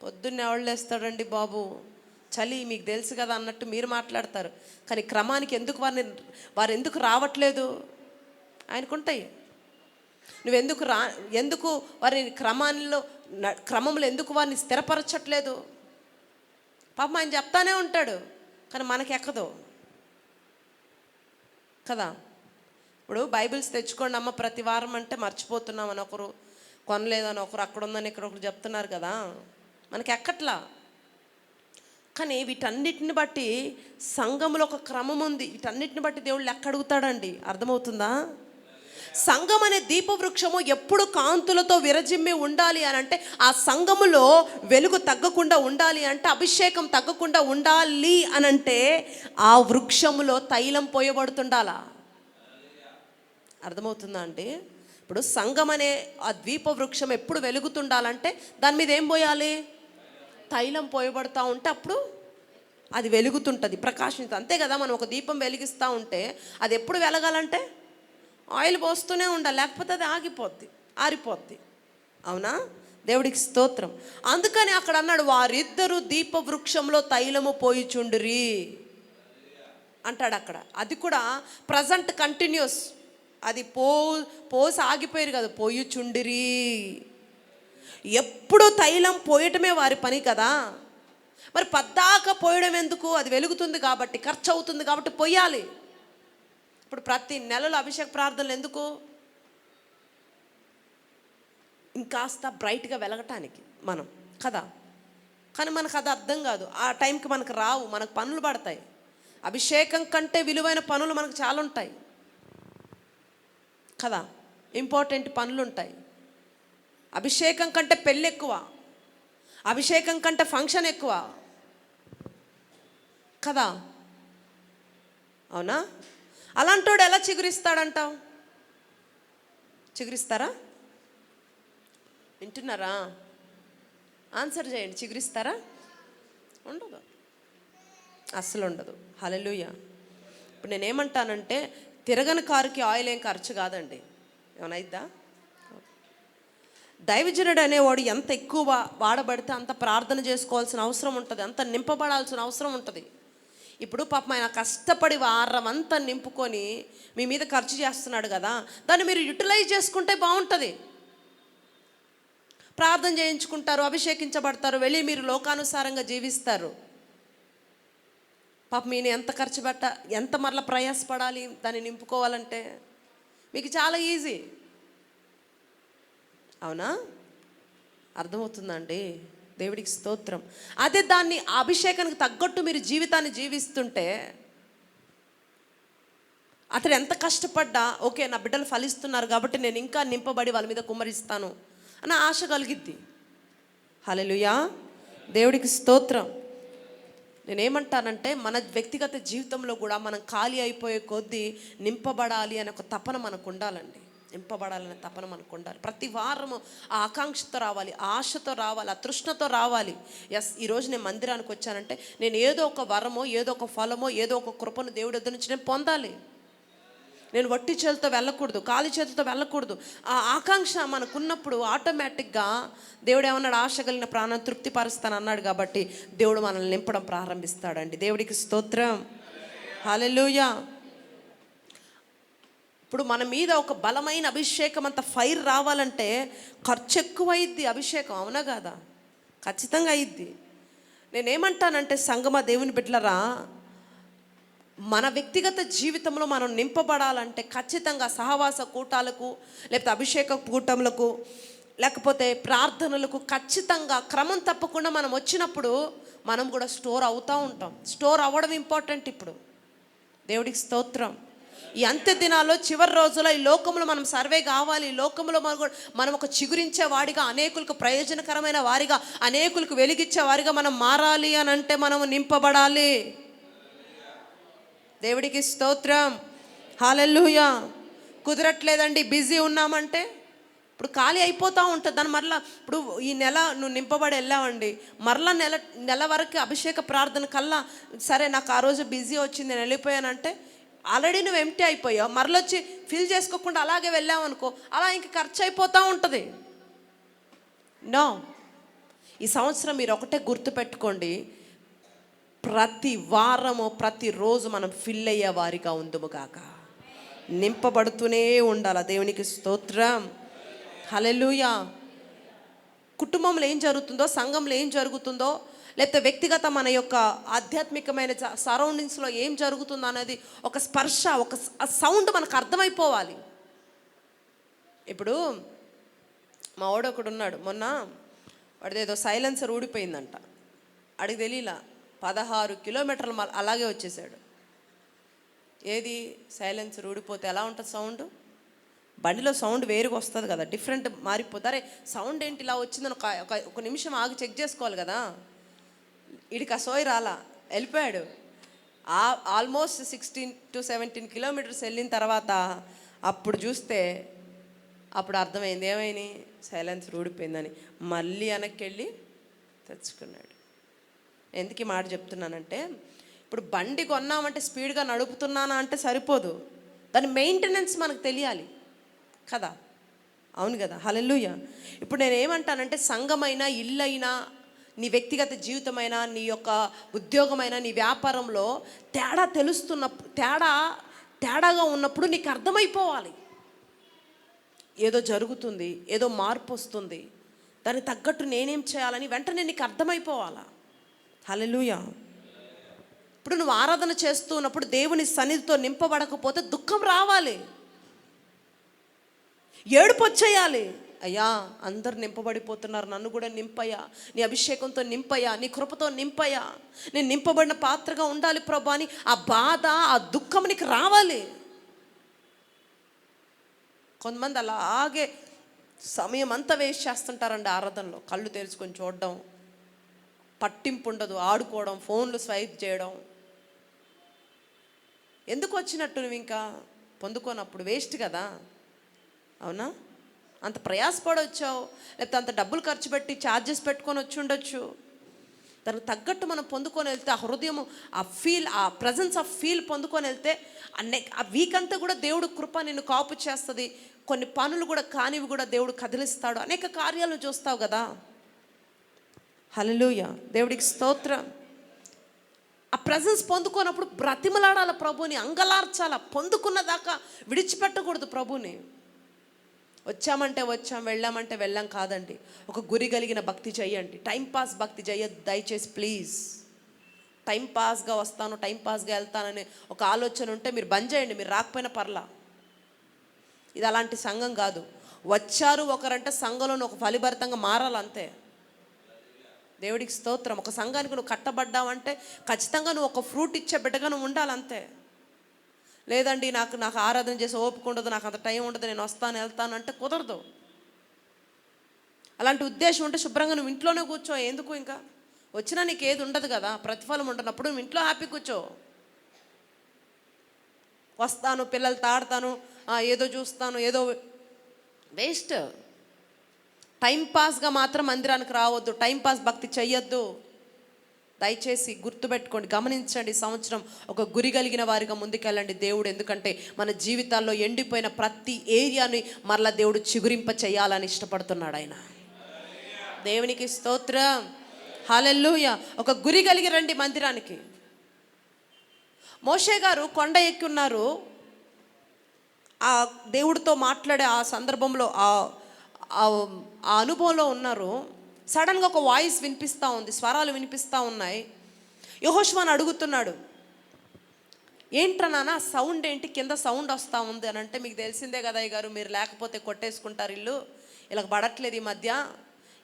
పొద్దున్నే ఎవరు లేస్తాడండి బాబు, చలి మీకు తెలుసు కదా అన్నట్టు మీరు మాట్లాడతారు. కానీ క్రమానికి వారు ఎందుకు రావట్లేదు? ఆయనకుంటాయి. నువ్వెందుకు ఎందుకు వారిని క్రమంలో ఎందుకు వారిని స్థిరపరచట్లేదు? పాపం ఆయన చెప్తానే ఉంటాడు, కానీ మనకెక్కదు కదా. ఇప్పుడు బైబిల్స్ తెచ్చుకోండి అమ్మ ప్రతి వారం అంటే మర్చిపోతున్నామని ఒకరు, కొనలేదని ఒకరు, అక్కడ ఉందని ఇక్కడ ఒకరు చెప్తున్నారు కదా, మనకి ఎక్కట్లా. కానీ వీటన్నిటిని బట్టి సంఘంలో ఒక క్రమం ఉంది. వీటన్నిటిని బట్టి దేవుడు లెక్క అడుగుతాడండి. అర్థమవుతుందా? సంఘం అనే దీపవృక్షము ఎప్పుడు కాంతులతో విరజిమ్మి ఉండాలి అని అంటే, ఆ సంఘములో వెలుగు తగ్గకుండా ఉండాలి అంటే, అభిషేకం తగ్గకుండా ఉండాలి అని అంటే, ఆ వృక్షములో తైలం పోయబడుతుండాలా. అర్థమవుతుందా అండి? ఇప్పుడు సంఘం అనే ఆ దీపవృక్షం ఎప్పుడు వెలుగుతుండాలంటే దాని మీద ఏం పోయాలి? తైలం పోయబడుతూ ఉంటే అప్పుడు అది వెలుగుతుంటుంది, ప్రకాశిస్తుంది. అంతే కదా, మనం ఒక దీపం వెలిగిస్తూ ఉంటే అది ఎప్పుడు వెలగాలంటే ఆయిల్ పోస్తూనే ఉండాలి, లేకపోతే అది ఆరిపోద్ది. అవునా? దేవుడికి స్తోత్రం. అందుకని అక్కడ అన్నాడు, వారిద్దరూ దీపవృక్షంలో తైలము పోయిచుండిరి అంటాడు అక్కడ. అది కూడా ప్రజెంట్ కంటిన్యూస్. అది పోసి ఆగిపోయారు కదా, పోయిచుండిరి. ఎప్పుడు తైలం పోయటమే వారి పని కదా. మరి పద్దాక పోయడం ఎందుకు? అది వెలుగుతుంది కాబట్టి, ఖర్చు అవుతుంది కాబట్టి పోయాలి. ఇప్పుడు ప్రతి నెలలో అభిషేక ప్రార్థనలు ఎందుకు? ఇంకాస్త బ్రైట్గా వెలగటానికి మనం కదా. కానీ మనకు అది అర్థం కాదు. ఆ టైంకి మనకు రావు, మనకు పనులు పడతాయి. అభిషేకం కంటే విలువైన పనులు మనకు చాలా ఉంటాయి కదా, ఇంపార్టెంట్ పనులు ఉంటాయి. అభిషేకం కంటే పెళ్ళి ఎక్కువ, అభిషేకం కంటే ఫంక్షన్ ఎక్కువ కదా. అవునా? అలాంటోడు ఎలా చిగురిస్తాడంటావు? చిగురిస్తారా? వింటున్నారా? ఆన్సర్ చేయండి. చిగురిస్తారా? ఉండదు, అస్సలు ఉండదు. హల్లెలూయా. ఇప్పుడు నేనేమంటానంటే, తిరగని కారుకి ఆయిల్ ఏం ఖర్చు కాదండి. ఏమైనా అయిద్దా? దైవజనుడు అనేవాడు ఎంత ఎక్కువ వాడబడితే అంత ప్రార్థన చేసుకోవాల్సిన అవసరం ఉంటుంది, అంత నింపబడాల్సిన అవసరం ఉంటుంది. ఇప్పుడు పాపం ఆయన కష్టపడి వారం అంతా నింపుకొని మీ మీద ఖర్చు చేస్తున్నాడు కదా, దాన్ని మీరు యూటిలైజ్ చేసుకుంటే బాగుంటుంది. ప్రార్థన చేయించుకుంటారు, అభిషేకించబడతారు, వెళ్ళి మీరు లోకానుసారంగా జీవిస్తారు. పాపం ఈయన ఎంత మరలా ప్రయాసపడాలి దాన్ని నింపుకోవాలంటే? మీకు చాలా ఈజీ. అవునా? అర్థమవుతుందండి? దేవుడికి స్తోత్రం. అదే దాన్ని అభిషేకానికి తగ్గట్టు మీరు జీవితాన్ని జీవిస్తుంటే, అతడు ఎంత కష్టపడ్డా ఓకే నా బిడ్డలు ఫలిస్తున్నారు కాబట్టి నేను ఇంకా నింపబడి వాళ్ళ మీద కుమ్మరిస్తాను అన్న ఆశ కలిగిద్ది. హల్లెలూయా. దేవుడికి స్తోత్రం. నేనేమంటానంటే, మన వ్యక్తిగత జీవితంలో కూడా మనం ఖాళీ అయిపోయే కొద్దీ నింపబడాలి అనే ఒక తపన మనకు ఉండాలండి. నింపబడాలనే తపన మనకు ఉండాలి. ప్రతి వారము ఆ ఆకాంక్షతో రావాలి, ఆశతో రావాలి, ఆ తృష్ణతో రావాలి. ఈరోజు నేను మందిరానికి వచ్చానంటే నేను ఏదో ఒక వరమో, ఏదో ఒక ఫలమో, ఏదో ఒక కృపను దేవుడి దగ్గర నుంచి నేను పొందాలి. నేను వట్టి చేతులతో వెళ్ళకూడదు, ఖాళీ చేతులతో వెళ్ళకూడదు. ఆ ఆకాంక్ష మనకున్నప్పుడు ఆటోమేటిక్గా దేవుడు ఏమన్నాడు? ఆశ కలిగిన ప్రాణాన్ని తృప్తిపరుస్తాను అన్నాడు. కాబట్టి దేవుడు మనల్ని నింపడం ప్రారంభిస్తాడండి. దేవుడికి స్తోత్రం. హల్లెలూయా. ఇప్పుడు మన మీద ఒక బలమైన అభిషేకం, అంత ఫైర్ రావాలంటే ఖర్చు ఎక్కువ అయ్యిద్ది అభిషేకం. అవునా కాదా? ఖచ్చితంగా అయ్యిద్ది. నేనేమంటానంటే, సంగమ దేవుని బిడ్డలరా, మన వ్యక్తిగత జీవితంలో మనం నింపబడాలంటే ఖచ్చితంగా సహవాస కూటాలకు, లేకపోతే అభిషేక కూటములకు, లేకపోతే ప్రార్థనలకు ఖచ్చితంగా క్రమం తప్పకుండా మనం వచ్చినప్పుడు మనం కూడా స్టోర్ అవుతూ ఉంటాం. స్టోర్ అవ్వడం ఇంపార్టెంట్. ఇప్పుడు దేవుడికి స్తోత్రం. ఈ అంత్య దినాల్లో చివరి రోజుల్లో ఈ లోకంలో మనం సర్వే కావాలి. ఈ లోకంలో మనం ఒక చిగురించే వాడిగా, అనేకులకు ప్రయోజనకరమైన వారిగా, అనేకులకు వెలిగించే వారిగా మనం మారాలి అని అంటే మనం నింపబడాలి. దేవుడికి స్తోత్రం. హల్లెలూయా. కుదరట్లేదండి, బిజీ ఉన్నామంటే ఇప్పుడు ఖాళీ అయిపోతూ ఉంటుంది. దాని మరలా ఇప్పుడు ఈ నెల నువ్వు నింపబడి వెళ్ళావండి, మరలా నెల వరకు అభిషేక ప్రార్థన కల్లా సరే నాకు ఆ రోజు బిజీ వచ్చింది నేను వెళ్ళిపోయానంటే ఆల్రెడీ నువ్వు ఎంటీ అయిపోయావు. మరలొచ్చి ఫిల్ చేసుకోకుండా అలాగే వెళ్ళావు అనుకో, అలా ఇంక ఖర్చు అయిపోతూ ఉంటుంది. నో, ఈ సంవత్సరం మీరు ఒకటే గుర్తుపెట్టుకోండి, ప్రతి వారము ప్రతిరోజు మనం ఫిల్ అయ్యే వారిగా ఉందుము గాక. నింపబడుతూనే ఉండాలి. దేవునికి స్తోత్రం. హల్లెలూయా. కుటుంబంలో ఏం జరుగుతుందో, సంఘంలో ఏం జరుగుతుందో, లేకపోతే వ్యక్తిగత మన యొక్క ఆధ్యాత్మికమైన సరౌండింగ్స్లో ఏం జరుగుతుందో అనేది ఒక స్పర్శ, ఒక సౌండ్ మనకు అర్థమైపోవాలి. ఇప్పుడు మా వాడు ఒకడు ఉన్నాడు, మొన్న వాడిదేదో సైలెన్సర్ ఊడిపోయిందంట. అడిగి తెలియలా 16 కిలోమీటర్లు అలాగే వచ్చేసాడు. ఏది సైలెన్సర్ ఊడిపోతే ఎలా ఉంటుంది సౌండ్? బండిలో సౌండ్ వేరుగా వస్తుంది కదా, డిఫరెంట్ మారిపోతారే. సౌండ్ ఏంటి ఇలా వచ్చిందని ఒక నిమిషం ఆగి చెక్ చేసుకోవాలి కదా. వీడికి ఆ సోయి రాలా, వెళ్ళిపోయాడు. ఆల్మోస్ట్ 16 to 17 కిలోమీటర్స్ వెళ్ళిన తర్వాత అప్పుడు చూస్తే అప్పుడు అర్థమైంది ఏమైంది, సైలెన్సర్ ఊడిపోయిందని. మళ్ళీ వెనక్కి వెళ్ళి తెచ్చుకున్నాడు. ఎందుకు ఈ మాట చెప్తున్నానంటే, ఇప్పుడు బండి కొన్నామంటే స్పీడ్గా నడుపుతున్నానా అంటే సరిపోదు, దాని మెయింటెనెన్స్ మనకు తెలియాలి కదా. అవును కదా. హల్లెలూయా. ఇప్పుడు నేను ఏమంటానంటే, సంఘమైనా, ఇల్లైనా, నీ వ్యక్తిగత జీవితమైనా, నీ యొక్క ఉద్యోగమైనా, నీ వ్యాపారంలో తేడా తెలుస్తున్నప్పుడు, తేడాగా ఉన్నప్పుడు నీకు అర్థమైపోవాలి. ఏదో జరుగుతుంది, ఏదో మార్పు వస్తుంది, దానికి తగ్గట్టు నేనేం చేయాలని వెంటనే నీకు అర్థమైపోవాలా. హల్లెలూయా. ఇప్పుడు నువ్వు ఆరాధన చేస్తూ ఉన్నప్పుడు దేవుని సన్నిధితో నింపబడకపోతే దుఃఖం రావాలి, ఏడుపు వచ్చేయాలి. అయ్యా అందరు నింపబడిపోతున్నారు, నన్ను కూడా నింపయ్యా, నీ అభిషేకంతో నింపయ్యా, నీ కృపతో నింపయ్యా, నేను నింపబడిన పాత్రగా ఉండాలి ప్రభా అని ఆ బాధ, ఆ దుఃఖం నీకు రావాలి. కొంతమంది అలాగే సమయం అంతా వేస్ట్ చేస్తుంటారండి ఆరాధనలో. కళ్ళు తెరుచుకొని చూడడం, పట్టింపు ఉండదు, ఆడుకోవడం, ఫోన్లు స్వైప్ చేయడం. ఎందుకు వచ్చినట్టు నువ్వు ఇంకా పొందుకోనప్పుడు వేస్ట్ కదా. అవునా? అంత ప్రయాసపడి వచ్చావు, లేకపోతే అంత డబ్బులు ఖర్చు పెట్టి ఛార్జెస్ పెట్టుకొని వచ్చి ఉండొచ్చు. దానికి తగ్గట్టు మనం పొందుకొని వెళ్తే, ఆ హృదయం, ఆ ఫీల్, ఆ ప్రజెన్స్ ఆఫ్ ఫీల్ పొందుకొని వెళ్తే ఆ వీక్ అంతా కూడా దేవుడు కృప నిన్ను కాపు చేస్తుంది. కొన్ని పనులు కూడా కానివి కూడా దేవుడు కదిలిస్తాడు, అనేక కార్యాలను చూస్తావు కదా. హల్లెలూయా. దేవుడికి స్తోత్రం. ఆ ప్రజెన్స్ పొందుకున్నప్పుడు బ్రతిమలాడాల ప్రభుని, అంగలార్చాల. పొందుకున్న దాకా విడిచిపెట్టకూడదు ప్రభుని. వచ్చామంటే వచ్చాం, వెళ్ళామంటే వెళ్ళాం కాదండి. ఒక గురి కలిగిన భక్తి చేయండి. టైంపాస్ భక్తి చేయొద్దు దయచేసి ప్లీజ్. టైంపాస్గా వస్తాను, టైంపాస్గా వెళ్తానని ఒక ఆలోచన ఉంటే మీరు బంద్ చేయండి, మీరు రాకపోయినా పర్లా. ఇది అలాంటి సంఘం కాదు. వచ్చారు ఒకరంటే సంఘంలో ఒక ఫలిభరితంగా మారాలంతే. దేవుడికి స్తోత్రం. ఒక సంఘానికి నువ్వు కట్టబడ్డావంటే ఖచ్చితంగా నువ్వు ఒక ఫ్రూట్ ఇచ్చే బిడ్డగా నువ్వు ఉండాలంతే. లేదండి నాకు ఆరాధన చేసి ఓపిక ఉండదు, నాకు అంత టైం ఉండదు, నేను వస్తాను వెళ్తాను అంటే కుదరదు. అలాంటి ఉద్దేశం ఉంటే శుభ్రంగా నువ్వు ఇంట్లోనే కూర్చో. ఎందుకు ఇంకా వచ్చినా నీకు ఏది ఉండదు కదా, ప్రతిఫలం ఉండనప్పుడు నువ్వు ఇంట్లో హ్యాపీ కూర్చో. వస్తాను, పిల్లలతో ఆడతాను, ఏదో చూస్తాను, ఏదో వేస్ట్. టైంపాస్గా మాత్రం మందిరానికి రావద్దు, టైంపాస్ భక్తి చెయ్యొద్దు. దయచేసి గుర్తుపెట్టుకోండి, గమనించండి. సంవత్సరం ఒక గురి కలిగిన వారిగా ముందుకెళ్ళండి దేవుడు. ఎందుకంటే మన జీవితాల్లో ఎండిపోయిన ప్రతి ఏరియాని మరలా దేవుడు చిగురింప చేయాలని ఇష్టపడుతున్నాడు ఆయన. దేవునికి స్తోత్రం. హల్లెలూయా. ఒక గురి కలిగి రండి మందిరానికి. మోషే గారు కొండ ఎక్కి ఉన్నారు, ఆ దేవుడితో మాట్లాడే ఆ సందర్భంలో, ఆ అనుభవంలో ఉన్నారు. సడన్గా ఒక వాయిస్ వినిపిస్తూ ఉంది, స్వరాలు వినిపిస్తూ ఉన్నాయి. యెహోషువను అడుగుతున్నాడు, ఏంట్రా నాన్న సౌండ్ ఏంటి, కింద సౌండ్ వస్తూ ఉంది అని అంటే, మీకు తెలిసిందే కదా అయ్య గారు, మీరు లేకపోతే కొట్టేసుకుంటారు ఇల్లు, ఇలా పడట్లేదు, ఈ మధ్య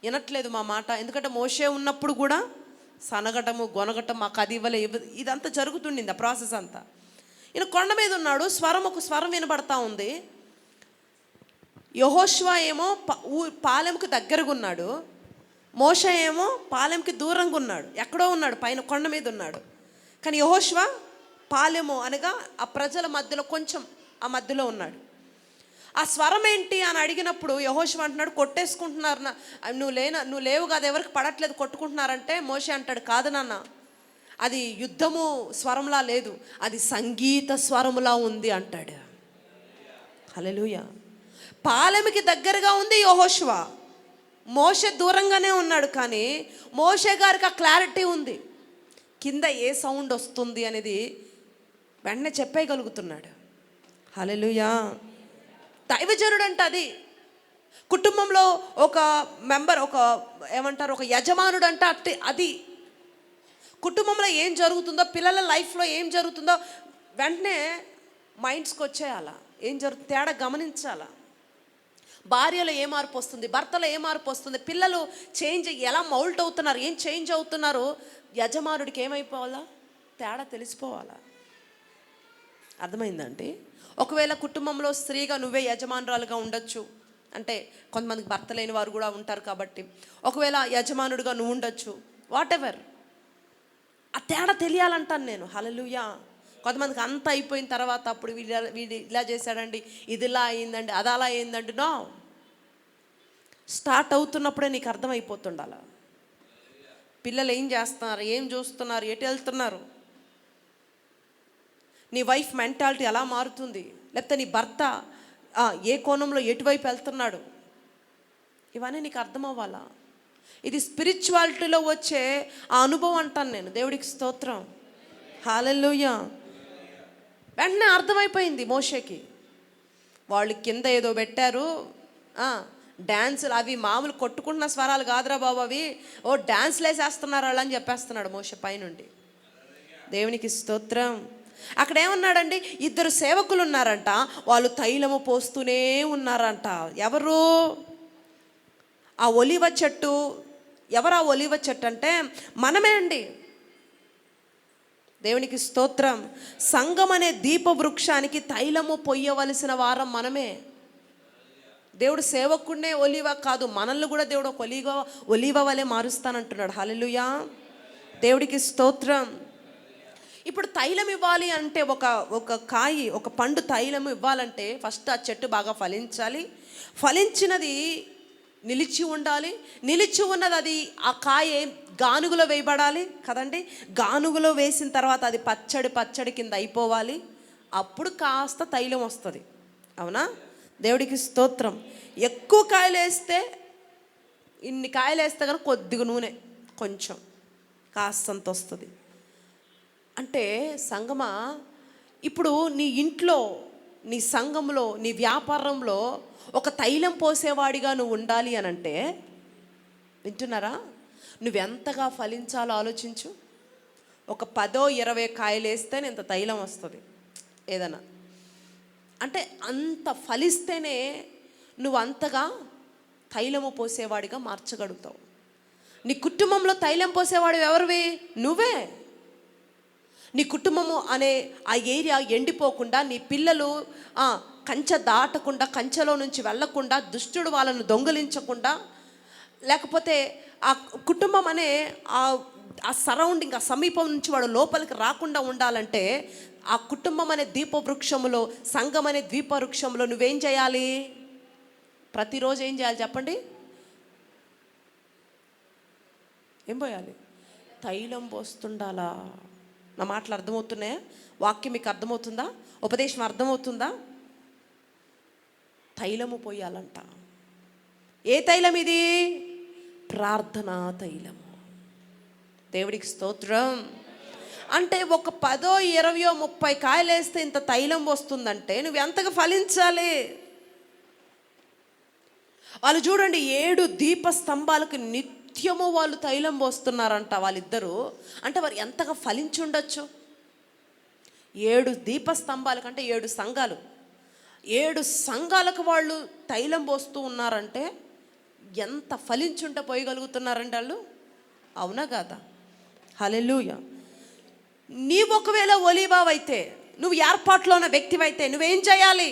వినట్లేదు మా మాట. ఎందుకంటే మోషే ఉన్నప్పుడు కూడా సనగటము గొనగటం, మాకు అది ఇవ్వలే, ఇదంతా జరుగుతుండింది, ఆ ప్రాసెస్ అంతా. ఈయన కొండ మీద ఉన్నాడు, ఒక స్వరం వినబడతా ఉంది. యెహోషువ ఏమో పాలెంకి దగ్గరగా ఉన్నాడు, మోషే ఏమో పాలెంకి దూరంగా ఉన్నాడు, ఎక్కడో ఉన్నాడు, పైన కొండ మీద ఉన్నాడు. కానీ యెహోషువ పాలెము అనగా ఆ ప్రజల మధ్యలో కొంచెం ఆ మధ్యలో ఉన్నాడు. ఆ స్వరం ఏంటి అని అడిగినప్పుడు యెహోషువ అంటున్నాడు, కొట్టేసుకుంటున్నారు, నువ్వు లేవు కాదు, ఎవరికి పడట్లేదు, కొట్టుకుంటున్నారంటే మోషే అంటాడు, కాదు నాన్న, అది యుద్ధము స్వరంలా లేదు, అది సంగీత స్వరములా ఉంది అంటాడు. హల్లెలూయా. పాలెముకి దగ్గరగా ఉంది యెహోషువ, మోషే దూరంగానే ఉన్నాడు. కానీ మోషే గారికి ఆ క్లారిటీ ఉంది, కింద ఏ సౌండ్ వస్తుంది అనేది వెంటనే చెప్పేయగలుగుతున్నాడు. హల్లెలూయా. దైవజనుడు అంటే అది. కుటుంబంలో ఒక మెంబర్, ఒక యజమానుడు అంటే అది. కుటుంబంలో ఏం జరుగుతుందో, పిల్లల లైఫ్లో ఏం జరుగుతుందో వెంటనే మైండ్స్కి వచ్చేయాల, ఏం జరుగుతుంది తేడా గమనించాల. భార్యలో ఏ మార్పు వస్తుంది, భర్తలో ఏ మార్పు వస్తుంది, పిల్లలు ఎలా మౌల్ట్ అవుతున్నారు, ఏం చేంజ్ అవుతున్నారు, యజమానుడికి ఏమైపోవాలా, తేడా తెలిసిపోవాలా. అర్థమైందండి? ఒకవేళ కుటుంబంలో స్త్రీగా నువ్వే యజమానురాలుగా ఉండొచ్చు, అంటే కొంతమందికి భర్త లేని వారు కూడా ఉంటారు కాబట్టి, ఒకవేళ యజమానుడిగా నువ్వు ఉండొచ్చు, వాట్ ఎవర్, ఆ తేడా తెలియాలంటాను నేను. హల్లెలూయా. కొంతమందికి అంత అయిపోయిన తర్వాత అప్పుడు వీడు ఇలా చేశాడండి, ఇది ఇలా అయిందండి, అది అలా అయిందండి. నో, స్టార్ట్ అవుతున్నప్పుడే నీకు అర్థమైపోతుండాల. పిల్లలు ఏం చేస్తున్నారు, ఏం చూస్తున్నారు, ఎటు వెళ్తున్నారు, నీ వైఫ్ మెంటాలిటీ ఎలా మారుతుంది, లేకపోతే నీ భర్త ఏ కోణంలో ఎటువైపు వెళ్తున్నాడు, ఇవన్నీ నీకు అర్థం అవ్వాలా. ఇది స్పిరిచువాలిటీలో వచ్చే ఆ అనుభవం అంటాను నేను. దేవుడికి స్తోత్రం. హల్లెలూయా. వెంటనే అర్థమైపోయింది మోషేకి. వాళ్ళు కింద ఏదో పెట్టారు, డ్యాన్సులు, అవి మామూలు కొట్టుకుంటున్న స్వరాలు కాదురా బాబు, అవి డ్యాన్స్లు వేసేస్తున్నారు వాళ్ళు అని చెప్పేస్తున్నాడు మోషే పైనుండి. దేవునికి స్తోత్రం. అక్కడ ఏమన్నాడండి, 2 సేవకులు ఉన్నారంట, వాళ్ళు తైలము పోస్తూనే ఉన్నారంట. ఎవరు? ఆ ఒలివ చెట్టు. ఎవరు ఆ ఒలివ చెట్టు అంటే మనమే అండి. దేవునికి స్తోత్రం. సంఘం అనే దీప వృక్షానికి తైలము పొయ్యవలసిన వారం మనమే. దేవుడు సేవకుడినే ఒలివ కాదు, మనల్ని కూడా దేవుడు ఒక ఒలివ వలె మారుస్తానంటున్నాడు. హల్లెలూయా. దేవుడికి స్తోత్రం. ఇప్పుడు తైలం ఇవ్వాలి అంటే, ఒక పండు తైలం ఇవ్వాలంటే ఫస్ట్ ఆ చెట్టు బాగా ఫలించాలి, ఫలించినది నిలిచి ఉండాలి, నిలిచి ఉన్నది అది ఆ కాయ గానుగులో వేయబడాలి కదండి. గానుగులో వేసిన తర్వాత అది పచ్చడి కింద అయిపోవాలి, అప్పుడు కాస్త తైలం వస్తుంది. అవునా? దేవుడికి స్తోత్రం. ఎక్కువ కాయలు వేస్తే, ఇన్ని కాయలు వేస్తే కనుక కొద్దిగా నూనె కొంచెం కాస్తంత వస్తుంది. అంటే సంగమా, ఇప్పుడు నీ ఇంట్లో, నీ సంఘంలో, నీ వ్యాపారంలో ఒక తైలం పోసేవాడిగా నువ్వు ఉండాలి అని అంటే, వింటున్నారా, నువ్వెంతగా ఫలించాలో ఆలోచించు. ఒక 10-20 కాయలు వేస్తేనే ఇంత తైలం వస్తుంది ఏదైనా. అంటే అంత ఫలిస్తేనే నువ్వు అంతగా తైలము పోసేవాడిగా మార్చగలుగుతావు. నీ కుటుంబంలో తైలం పోసేవాడు ఎవరివి? నువ్వే. నీ కుటుంబము అనే ఆ ఏరియా ఎండిపోకుండా, నీ పిల్లలు కంచె దాటకుండా, కంచెలో నుంచి వెళ్ళకుండా, దుష్టుడు వాళ్ళను దొంగిలించకుండా, లేకపోతే ఆ కుటుంబం అనే ఆ సరౌండింగ్, ఆ సమీపం నుంచి వాడు లోపలికి రాకుండా ఉండాలంటే, ఆ కుటుంబం అనే దీపవృక్షములో, సంఘం అనే ద్వీపవృక్షంలో నువ్వేం చేయాలి? ప్రతిరోజు ఏం చేయాలి చెప్పండి? ఏం పోయాలి? తైలం పోస్తుండాలా. నా మాటలు అర్థమవుతున్నాయా? వాక్యం మీకు అర్థమవుతుందా? ఉపదేశం అర్థమవుతుందా? తైలము పోయాలంట. ఏ తైలం ఇది? ప్రార్థనా తైలము. దేవుడికి స్తోత్రం. అంటే ఒక 10, 20, 30 కాయలు వేస్తే ఇంత తైలం వస్తుందంటే నువ్వు ఎంతగా ఫలించాలి. వాళ్ళు చూడండి, 7 దీప స్తంభాలకు నిత్యము వాళ్ళు తైలం పోస్తున్నారంట వాళ్ళిద్దరూ. అంటే వారు ఎంతగా ఫలించి ఉండొచ్చు. 7 దీప స్తంభాల కంటే 7 సంఘాలు, 7 సంఘాలకు వాళ్ళు తైలం పోస్తూ ఉన్నారంటే ఎంత ఫలించుంటే పోయగలుగుతున్నారండి వాళ్ళు? అవునా కాదా? హల్లెలూయా. నీవు ఒకవేళ ఒలీబావైతే, నువ్వు ఏర్పాట్లో ఉన్న వ్యక్తివైతే నువ్వేం చేయాలి?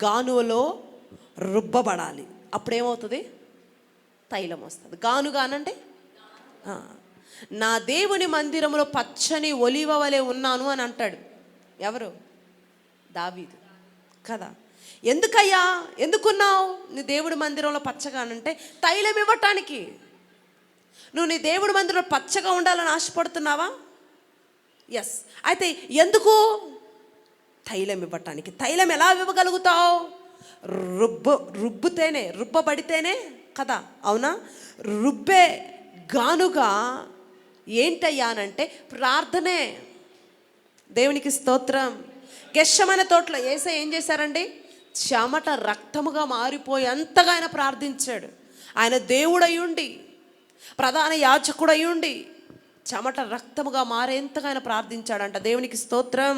గానువలో రుబ్బబడాలి. అప్పుడేమవుతుంది? తైలం వస్తుంది. గానుగానంటే నా దేవుని మందిరంలో పచ్చని ఒలీవ వలె ఉన్నాను అని అంటాడు. ఎవరు? దావీదు కదా. ఎందుకయ్యా, ఎందుకున్నావు నీ దేవుడి మందిరంలో పచ్చగా అంటే తైలం ఇవ్వటానికి. నువ్వు నీ దేవుడి మందిరంలో పచ్చగా ఉండాలని ఆశపడుతున్నావా? ఎస్. అయితే ఎందుకు? తైలం ఇవ్వటానికి. తైలం ఎలా ఇవ్వగలుగుతావు? రుబ్బబడితేనే కదా. అవునా? రుబ్బే గానుగా ఏంటయ్యా అనంటే ప్రార్థనే. దేవునికి స్తోత్రం. గెత్షెమనే తోటలో యేసయ్య ఏం చేశారండి? చెమట రక్తముగా మారిపోయేంతగా ఆయన ప్రార్థించాడు. ఆయన దేవుడయ్యుండి, ప్రధాన యాజకుడయ్యుండి చెమట రక్తముగా మారేంతగా ఆయన ప్రార్థించాడంట. దేవునికి స్తోత్రం.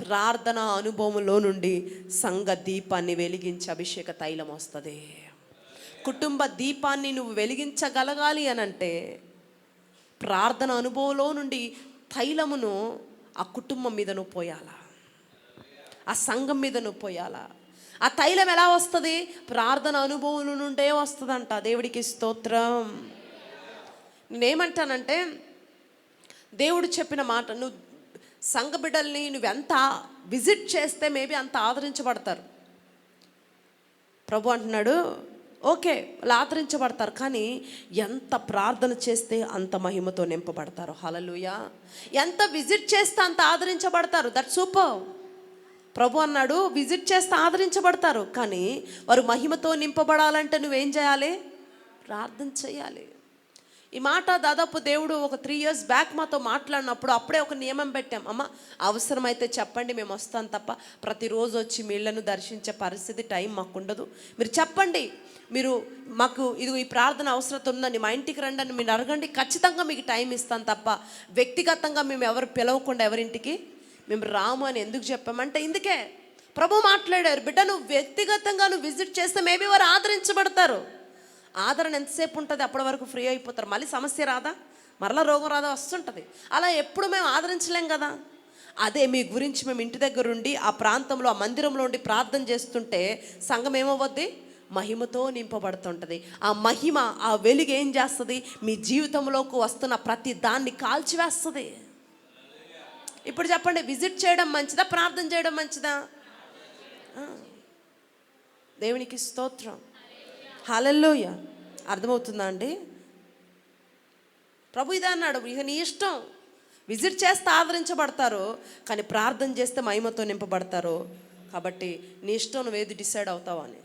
ప్రార్థన అనుభవంలో నుండి సంఘ దీపాన్ని వెలిగించి అభిషేక తైలం వస్తుంది. కుటుంబ దీపాన్ని నువ్వు వెలిగించగలగాలి అనంటే ప్రార్థన అనుభవంలో నుండి తైలమును ఆ కుటుంబం మీద నువ్వు పోయాలా, ఆ సంఘం మీద నువ్వు పోయాలా. ఆ తైలం ఎలా వస్తుంది? ప్రార్థన అనుభవం నుండే వస్తుందంట. దేవుడికి స్తోత్రం. నేనేమంటానంటే, దేవుడు చెప్పిన మాట, నువ్వు సంఘ బిడ్డల్ని నువ్వెంత విజిట్ చేస్తే మేబీ అంత ఆదరించబడతారు. ప్రభు అంటున్నాడు, ఓకే వాళ్ళు ఆదరించబడతారు, కానీ ఎంత ప్రార్థన చేస్తే అంత మహిమతో నింపబడతారు. హల్లెలూయా. ఎంత విజిట్ చేస్తే అంత ఆదరించబడతారు. That super. ప్రభు అన్నాడు విజిట్ చేస్తే ఆదరించబడతారు, కానీ వారు మహిమతో నింపబడాలంటే నువ్వేం చేయాలి? ప్రార్థన చేయాలి. ఈ మాట దాదాపు దేవుడు ఒక 3 years బ్యాక్ మాతో మాట్లాడినప్పుడు అప్పుడే ఒక నియమం పెట్టాం. అమ్మ అవసరమైతే చెప్పండి, మేము వస్తాం తప్ప ప్రతిరోజు వచ్చి మీళ్ళను దర్శించే పరిస్థితి టైం మాకు ఉండదు. మీరు చెప్పండి, మీరు మాకు ఇది ఈ ప్రార్థన అవసరం ఉందని మా ఇంటికి రండి అని మీరు అడగండి, ఖచ్చితంగా మీకు టైం ఇస్తాను తప్ప వ్యక్తిగతంగా మేము ఎవరు పిలవకుండా ఎవరింటికి మేము రాము అని ఎందుకు చెప్పామంటే ఇందుకే ప్రభు మాట్లాడారు. బిడ్డ నువ్వు వ్యక్తిగతంగా నువ్వు విజిట్ చేస్తే మేబీ వారు ఆదరించబడతారు. ఆదరణ ఎంతసేపు ఉంటుంది? అప్పటి వరకు ఫ్రీ అయిపోతారు. మళ్ళీ సమస్య రాదా, మరలా రోగం రాదా వస్తుంటుంది. అలా ఎప్పుడు మేము ఆదరించలేం కదా. అదే మీ గురించి మేము ఇంటి దగ్గర ఉండి ఆ ప్రాంతంలో ఆ మందిరంలో ఉండి ప్రార్థన చేస్తుంటే సంఘం ఏమవ్వద్ది? మహిమతో నింపబడుతుంటుంది. ఆ మహిమ, ఆ వెలుగు ఏం చేస్తుంది? మీ జీవితంలోకి వస్తున్న ప్రతి దాన్ని కాల్చివేస్తుంది. ఇప్పుడు చెప్పండి, విజిట్ చేయడం మంచిదా, ప్రార్థన చేయడం మంచిదా? దేవునికి స్తోత్రం. హల్లెలూయా. అర్థమవుతుందా అండి? ప్రభు ఇదే అన్నాడు, ఇక నీ ఇష్టం. విజిట్ చేస్తే ఆదరించబడతారు, కానీ ప్రార్థన చేస్తే మహిమతో నింపబడతారు. కాబట్టి నీ ఇష్టం, నువ్వు ఏది డిసైడ్ అవుతావు అని.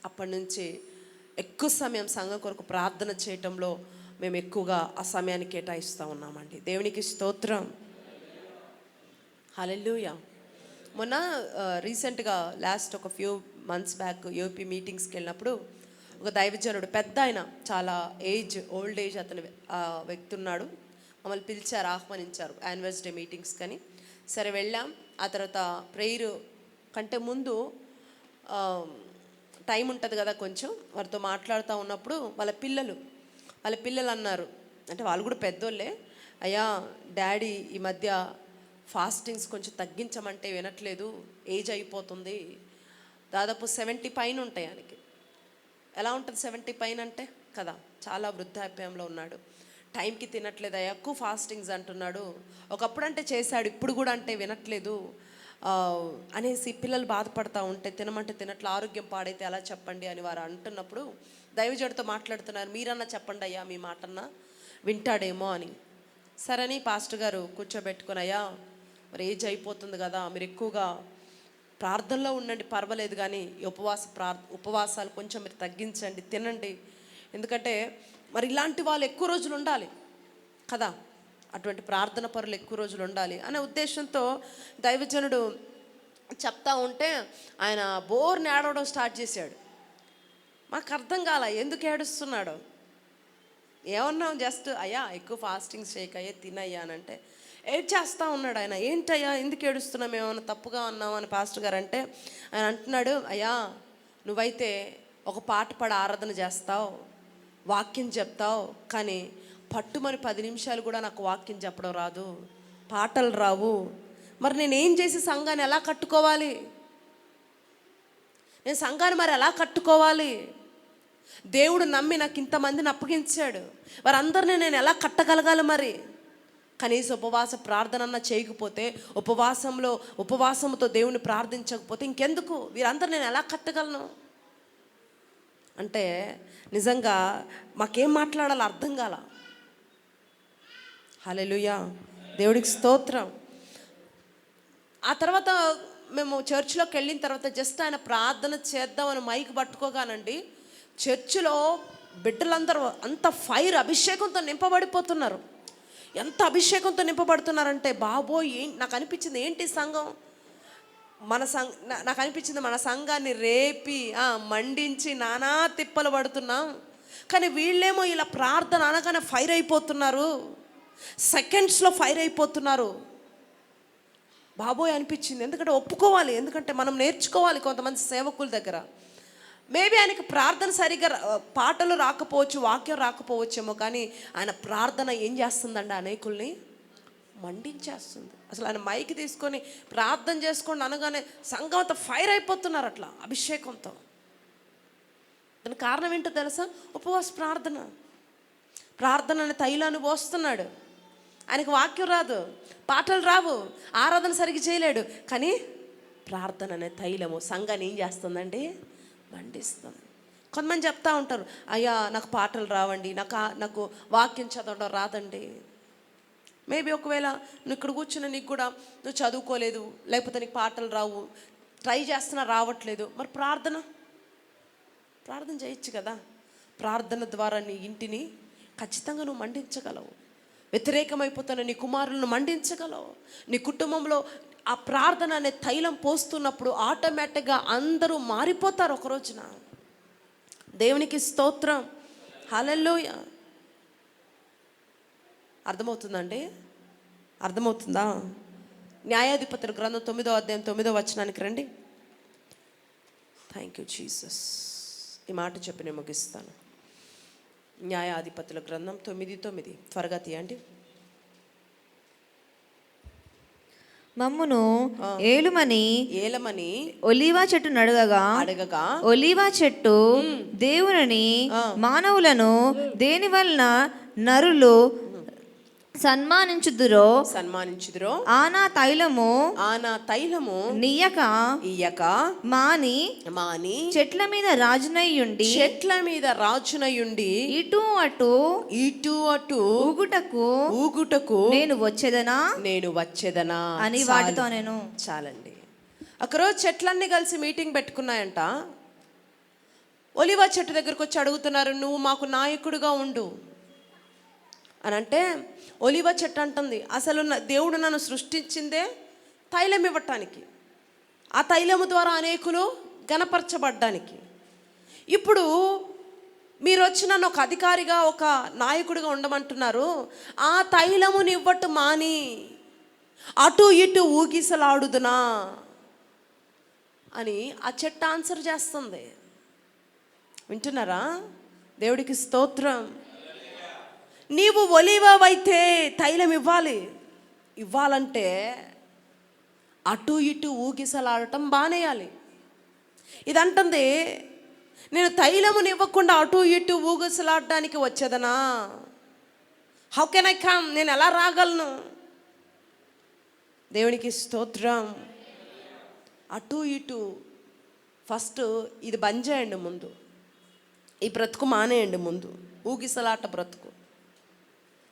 అప్పటి నుంచి ఎక్కువ సమయం సంఘం కొరకు ప్రార్థన చేయటంలో మేము ఎక్కువగా ఆ సమయాన్ని కేటాయిస్తూ ఉన్నామండి. దేవునికి స్తోత్రం. హల్లెలూయా. మొన్న రీసెంట్గా లాస్ట్ ఒక ఫ్యూ మంత్స్ బ్యాక్ యూపీ మీటింగ్స్కి వెళ్ళినప్పుడు ఒక దైవజనుడు, పెద్ద ఆయన, చాలా ఓల్డ్ ఏజ్ అతను వ్యక్తి ఉన్నాడు. మమ్మల్ని పిలిచారు, ఆహ్వానించారు యానివర్సరీ మీటింగ్స్ కానీ. సరే వెళ్ళాం. ఆ తర్వాత ప్రేయర్ కంటే ముందు టైం ఉంటుంది కదా కొంచెం, వారితో మాట్లాడుతూ ఉన్నప్పుడు వాళ్ళ పిల్లలు అన్నారు, అంటే వాళ్ళు కూడా పెద్దోళ్ళే, అయ్యా డాడీ ఈ మధ్య ఫాస్టింగ్స్ కొంచెం తగ్గించమంటే వినట్లేదు, ఏజ్ అయిపోతుంది, దాదాపు 70 పైన ఉంటాయి ఆయనకి. ఎలా ఉంటుంది 70 పైన అంటే కదా, చాలా వృద్ధాప్యంలో ఉన్నాడు. టైంకి తినట్లేదు, ఎక్కువ ఫాస్టింగ్స్ అంటున్నాడు. ఒకప్పుడు అంటే చేశాడు, ఇప్పుడు కూడా అంటే వినట్లేదు అనేసి పిల్లలు బాధపడతా ఉంటే తినమంటే తినట్లు, ఆరోగ్యం పాడైతే ఎలా చెప్పండి అని వారు అంటున్నప్పుడు దైవజనుడితో మాట్లాడుతున్నారు, మీరన్నా చెప్పండి అయ్యా, మీ మాటన్నా వింటాడేమో అని. సరని పాస్టర్ గారు కూర్చోబెట్టుకుని, అయ్యా మరి ఏజ్ అయిపోతుంది కదా, మీరు ఎక్కువగా ప్రార్థనలో ఉండండి, పర్వాలేదు, కానీ ఉపవాసాలు కొంచెం మీరు తగ్గించండి, తినండి, ఎందుకంటే మరి ఇలాంటి వాళ్ళు ఎక్కువ రోజులు ఉండాలి కదా, అటువంటి ప్రార్థన పరులు ఎక్కువ రోజులు ఉండాలి అనే ఉద్దేశంతో దైవజనుడు చెప్తా ఉంటే ఆయన బోర్ని ఏడవడం స్టార్ట్ చేశాడు. మాకు అర్థం కాల ఎందుకు ఏడుస్తున్నాడు. ఏమన్నాం, జస్ట్ అయ్యా ఎక్కువ ఫాస్టింగ్స్ చేయకయ్యా, తినయ్యా అని అంటే ఏడ్ చేస్తూ ఉన్నాడు ఆయన. ఏంటయ్యా ఎందుకు ఏడుస్తున్నాం, ఏమన్నా తప్పుగా అన్నాం అని పాస్టర్ గారు అంటే ఆయన అంటున్నాడు, అయ్యా నువ్వైతే ఒక పాట పాడి ఆరాధన చేస్తావు, వాక్యం చెప్తావు, కానీ పట్టుమని 10 నిమిషాలు కూడా నాకు వాక్యం చెప్పడం రాదు, పాటలు రావు. మరి నేనేం చేసి సంఘాన్ని ఎలా కట్టుకోవాలి? నేను సంఘాన్ని మరి ఎలా కట్టుకోవాలి? దేవుడు నమ్మి నాకు ఇంతమందిని అప్పగించాడు, వారందరినీ నేను ఎలా కట్టగలగాలి? మరి కనీస ఉపవాస ప్రార్థన చేయకపోతే, ఉపవాసంతో దేవుని ప్రార్థించకపోతే ఇంకెందుకు? వీరందరూ నేను ఎలా కట్టగలను అంటే నిజంగా మాకేం మాట్లాడాలో అర్థం కాల. హల్లెలూయా, దేవుడికి స్తోత్రం. ఆ తర్వాత మేము చర్చిలోకి వెళ్ళిన తర్వాత జస్ట్ ఆయన ప్రార్థన చేద్దామని మైక్ పట్టుకోగానండి, చర్చిలో బిడ్డలందరూ అంత ఫైర్, అభిషేకంతో నింపబడిపోతున్నారు. ఎంత అభిషేకంతో నింపబడుతున్నారంటే బాబోయ్, నాకు అనిపించింది ఏంటి సంఘం, నాకు అనిపించింది మన సంఘాన్ని రేపి మండించి నానా తిప్పలు పడుతున్నాం, కానీ వీళ్ళేమో ఇలా ప్రార్థన అనగానే ఫైర్ అయిపోతున్నారు, సెకండ్స్లో ఫైర్ అయిపోతున్నారు. బాబోయ్ అనిపించింది. ఎందుకంటే ఒప్పుకోవాలి, ఎందుకంటే మనం నేర్చుకోవాలి కొంతమంది సేవకుల దగ్గర. మేబీ ఆయనకి ప్రార్థన సరిగ్గా పాటలు రాకపోవచ్చు, వాక్యం రాకపోవచ్చేమో, కానీ ఆయన ప్రార్థన ఏం చేస్తుందండి, అనేకుల్ని మండించేస్తుంది. అసలు ఆయన మైక్ తీసుకొని ప్రార్థన చేసుకోండి అనగానే సంఘం అంతా ఫైర్ అయిపోతున్నారు అట్లా అభిషేకంతో. దానికి కారణం ఏంటో తెలుసా? ఉపవాస ప్రార్థన అనే తైలాన్ని పోస్తున్నాడు. ఆయనకు వాక్యం రాదు, పాటలు రావు, ఆరాధన సరిగ్గా చేయలేడు, కానీ ప్రార్థన అనే తైలము సంఘాన్ని ఏం చేస్తుందండి, మండిస్తుంది. కొంతమంది చెప్తా ఉంటారు, అయ్యా నాకు పాటలు రావండి, నాకు వాక్యం చదవడం రాదండి. మేబీ ఒకవేళ నువ్వు ఇక్కడ కూర్చున్న నీకు కూడా నువ్వు చదువుకోలేదు, లేకపోతే నీకు పాటలు రావు, ట్రై చేస్తున్నా రావట్లేదు, మరి ప్రార్థన చేయొచ్చు కదా. ప్రార్థన ద్వారా నీ ఇంటిని ఖచ్చితంగా నువ్వు మండించగలవు. వ్యతిరేకమైపోతున్న నీ కుమారులను మండించగలవు. నీ కుటుంబంలో ఆ ప్రార్థన అనే తైలం పోస్తున్నప్పుడు ఆటోమేటిక్గా అందరూ మారిపోతారు ఒక రోజున. దేవునికి స్తోత్రం, హల్లెలూయా. అర్థమవుతుందండి? అర్థమవుతుందా? న్యాయాధిపతుల గ్రంథం 9వ అధ్యాయం 9వ వచనానికి రండి. Thank you Jesus. ఈ మాట చెప్పి నేను ముగిస్తాను. న్యాయాధిపతుల గ్రంథం 9:9 త్వరగా తీయండి. మమ్మును ఏలుమని ఒలీవా చెట్టు అడగగా ఒలీవా చెట్టు దేవుని మానవులను దేని వలన నరులు సన్మానించుదురో ఆనా తైలము ఇయ్యక మాని చెట్ల మీద రాజునయ్యుండి ఇటు అటు ఊగుటకు నేను వచ్చేదనా అని వాటితో నేను. చాలండి. ఒకరోజు చెట్లన్నీ కలిసి మీటింగ్ పెట్టుకున్నాయంట. ఒలివ చెట్టు దగ్గరకు వచ్చి అడుగుతున్నారు, నువ్వు మాకు నాయకుడిగా ఉండు అని. అంటే ఒలివ చెట్టు అంటుంది, అసలు దేవుడు నన్ను సృష్టించిందే తైలం ఇవ్వటానికి, ఆ తైలము ద్వారా అనేకులు గణపరచబడ్డానికి. ఇప్పుడు మీరు వచ్చి నన్ను ఒక అధికారిగా, ఒక నాయకుడిగా ఉండమంటున్నారు. ఆ తైలముని ఇవ్వటం మాని అటు ఇటు ఊగిసలాడుదునా అని ఆ చెట్టు ఆన్సర్ చేస్తుంది. వింటున్నారా? దేవుడికి స్తోత్రం. నీవు ఒలీవవైతే తైలం ఇవ్వాలంటే అటు ఇటు ఊగిసలాడటం బానేయాలి. ఇదంటుంది, నేను తైలముని ఇవ్వకుండా అటు ఇటు ఊగిసలాడడానికి వచ్చేదనా? How can I come? నేను ఎలా రాగలను? దేవునికి స్తోత్రం. అటు ఇటు ఫస్ట్ ఇది బంద్ చేయండి, ముందు ఈ బ్రతుకు మానేయండి, ముందు ఊగిసలాట బ్రతుకు.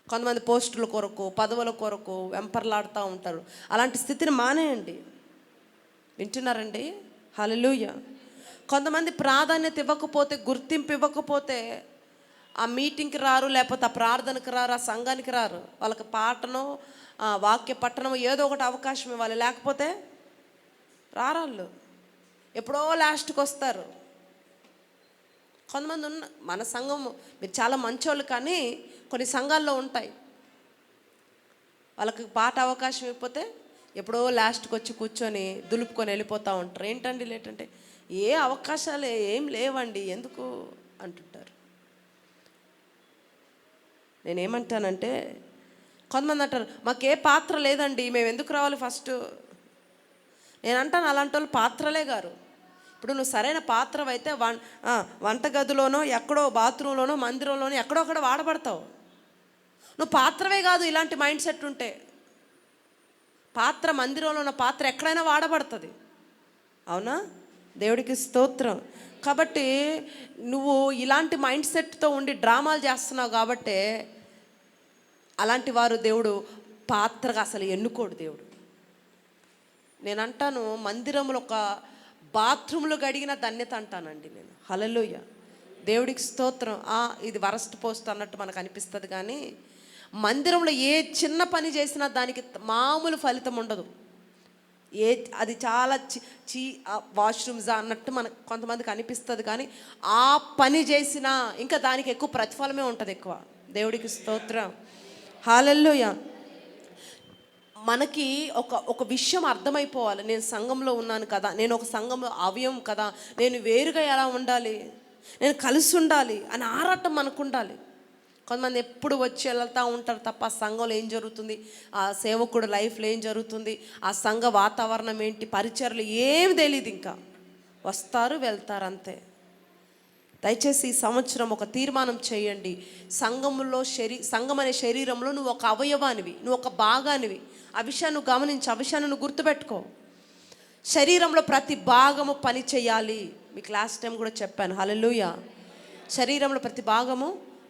కొంతమంది పోస్టుల కొరకు, పదవుల కొరకు వెంపర్లాడుతూ ఉంటారు. అలాంటి స్థితిని మానేయండి. వింటున్నారండి? హల్లెలూయా. కొంతమంది ప్రాధాన్యత ఇవ్వకపోతే, గుర్తింపు ఇవ్వకపోతే ఆ మీటింగ్కి రారు, లేకపోతే ఆ ప్రార్థనకి రారు, ఆ సంఘానికి రారు. వాళ్ళకి పాటనో వాక్య పట్టణమో ఏదో ఒకటి అవకాశం ఇవ్వాలి, లేకపోతే రారాళ్ళు. ఎప్పుడో లాస్ట్కి వస్తారు. కొంతమంది మన సంఘం, మీరు చాలా మంచోళ్ళు, కానీ కొన్ని సంఘాల్లో ఉంటాయి, వాళ్ళకి పాట అవకాశం ఇవ్వకపోతే ఎప్పుడో లాస్ట్కి వచ్చి కూర్చొని దులుపుకొని వెళ్ళిపోతూ ఉంటారు. ఏంటండి లేటంటే ఏ అవకాశాలు ఏం లేవండి ఎందుకు అంటుంటారు. నేనేమంటానంటే, కొంతమంది అంటారు మాకే పాత్ర లేదండి, మేము ఎందుకు రావాలి ఫస్ట్. నేను అంటాను అలాంటి వాళ్ళు పాత్రలే గారు. ఇప్పుడు నువ్వు సరైన పాత్ర అయితే వంటగదిలోనో ఎక్కడో బాత్రూంలోనో మందిరంలోనో ఎక్కడో అక్కడ వాడబడతావు. నువ్వు పాత్రవే కాదు ఇలాంటి మైండ్ సెట్ ఉంటే. పాత్ర మందిరంలో ఉన్న పాత్ర ఎక్కడైనా వాడబడుతుంది. అవునా? దేవుడికి స్తోత్రం. కాబట్టి నువ్వు ఇలాంటి మైండ్ సెట్తో ఉండి డ్రామాలు చేస్తున్నావు కాబట్టి అలాంటి వారు దేవుడు పాత్రగా అసలు ఎన్నుకోడు దేవుడు. నేను అంటాను మందిరంలో ఒక బాత్రూంలో గడిగిన ధన్యత అంటానండి నేను. హల్లెలూయా, దేవుడికి స్తోత్రం. ఇది వరస్ట్ పోస్ట్ అన్నట్టు మనకు అనిపిస్తుంది కానీ మందిరంలో ఏ చిన్న పని చేసినా దానికి మామూలు ఫలితం ఉండదు. అది చాలా వాష్రూమ్స్ అన్నట్టు మనకు కొంతమందికి అనిపిస్తుంది కానీ ఆ పని చేసినా ఇంకా దానికి ఎక్కువ ప్రతిఫలమే ఉంటుంది ఎక్కువ. దేవుడికి స్తోత్రం. హల్లెలూయా. మనకి ఒక విషయం అర్థమైపోవాలి. నేను సంఘంలో ఉన్నాను కదా, నేను ఒక సంఘంలో అవయవం కదా, నేను వేరుగా ఎలా ఉండాలి, నేను కలిసి ఉండాలి అని ఆరాటం మనకు ఉండాలి. కొంతమంది ఎప్పుడు వచ్చి వెళ్తూ ఉంటారు తప్ప ఆ సంఘంలో ఏం జరుగుతుంది, ఆ సేవకుడు లైఫ్లో ఏం జరుగుతుంది, ఆ సంఘ వాతావరణం ఏంటి, పరిచర్లు ఏం తెలియదు. ఇంకా వస్తారు వెళ్తారు అంతే. దయచేసి ఈ సంవత్సరం ఒక తీర్మానం చేయండి. సంఘంలో సంఘం అనే శరీరంలో నువ్వు ఒక అవయవానివి, నువ్వు ఒక భాగానివి. ఆ విషయాన్ని నువ్వు గమనించి, ఆ విషయాన్ని నువ్వు గుర్తుపెట్టుకో. శరీరంలో ప్రతి భాగము పని చేయాలి. మీకు లాస్ట్ టైం కూడా చెప్పాను. హల్లెలూయా. శరీరంలో ప్రతి భాగము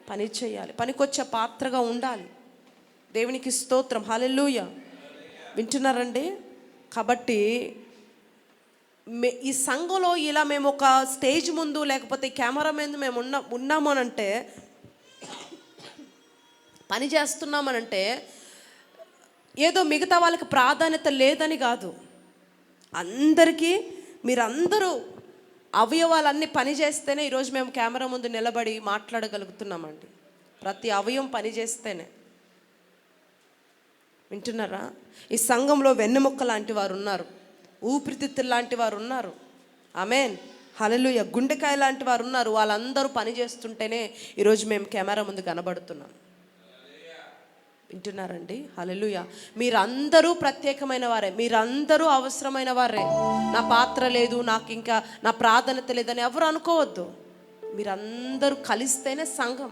పని చేయాలి, పనికొచ్చే పాత్రగా ఉండాలి. దేవునికి స్తోత్రం. హల్లెలూయా. వింటున్నారండి? కాబట్టి ఈ సంఘంలో ఇలా మేము ఒక స్టేజ్ ముందు లేకపోతే కెమెరా మీద మేము ఉన్నాము అనంటే, పని చేస్తున్నామనంటే ఏదో మిగతా వాళ్ళకి ప్రాధాన్యత లేదని కాదు. అందరికీ మీరందరూ అవయవాలన్నీ పని చేస్తేనే ఈరోజు మేము కెమెరా ముందు నిలబడి మాట్లాడగలుగుతున్నామండి. ప్రతి అవయవం పని చేస్తేనే. వింటున్నారా? ఈ సంఘంలో వెన్నెముక్క లాంటి వారు ఉన్నారు, ఊపిరితిత్తులు లాంటి వారు ఉన్నారు. ఆమేన్, హల్లెలూయా. గుండెకాయ లాంటి వారు ఉన్నారు. వాళ్ళందరూ పని చేస్తుంటేనే ఈరోజు మేము కెమెరా ముందు కనబడుతున్నాం. వింటున్నారండి? హల్లెలూయా. మీరందరూ ప్రత్యేకమైన వారే, మీరందరూ అవసరమైన వారే. నా పాత్ర లేదు, నాకు ఇంకా నా ప్రాధాన్యత లేదని ఎవరు అనుకోవద్దు. మీరందరూ కలిస్తేనే సంఘం.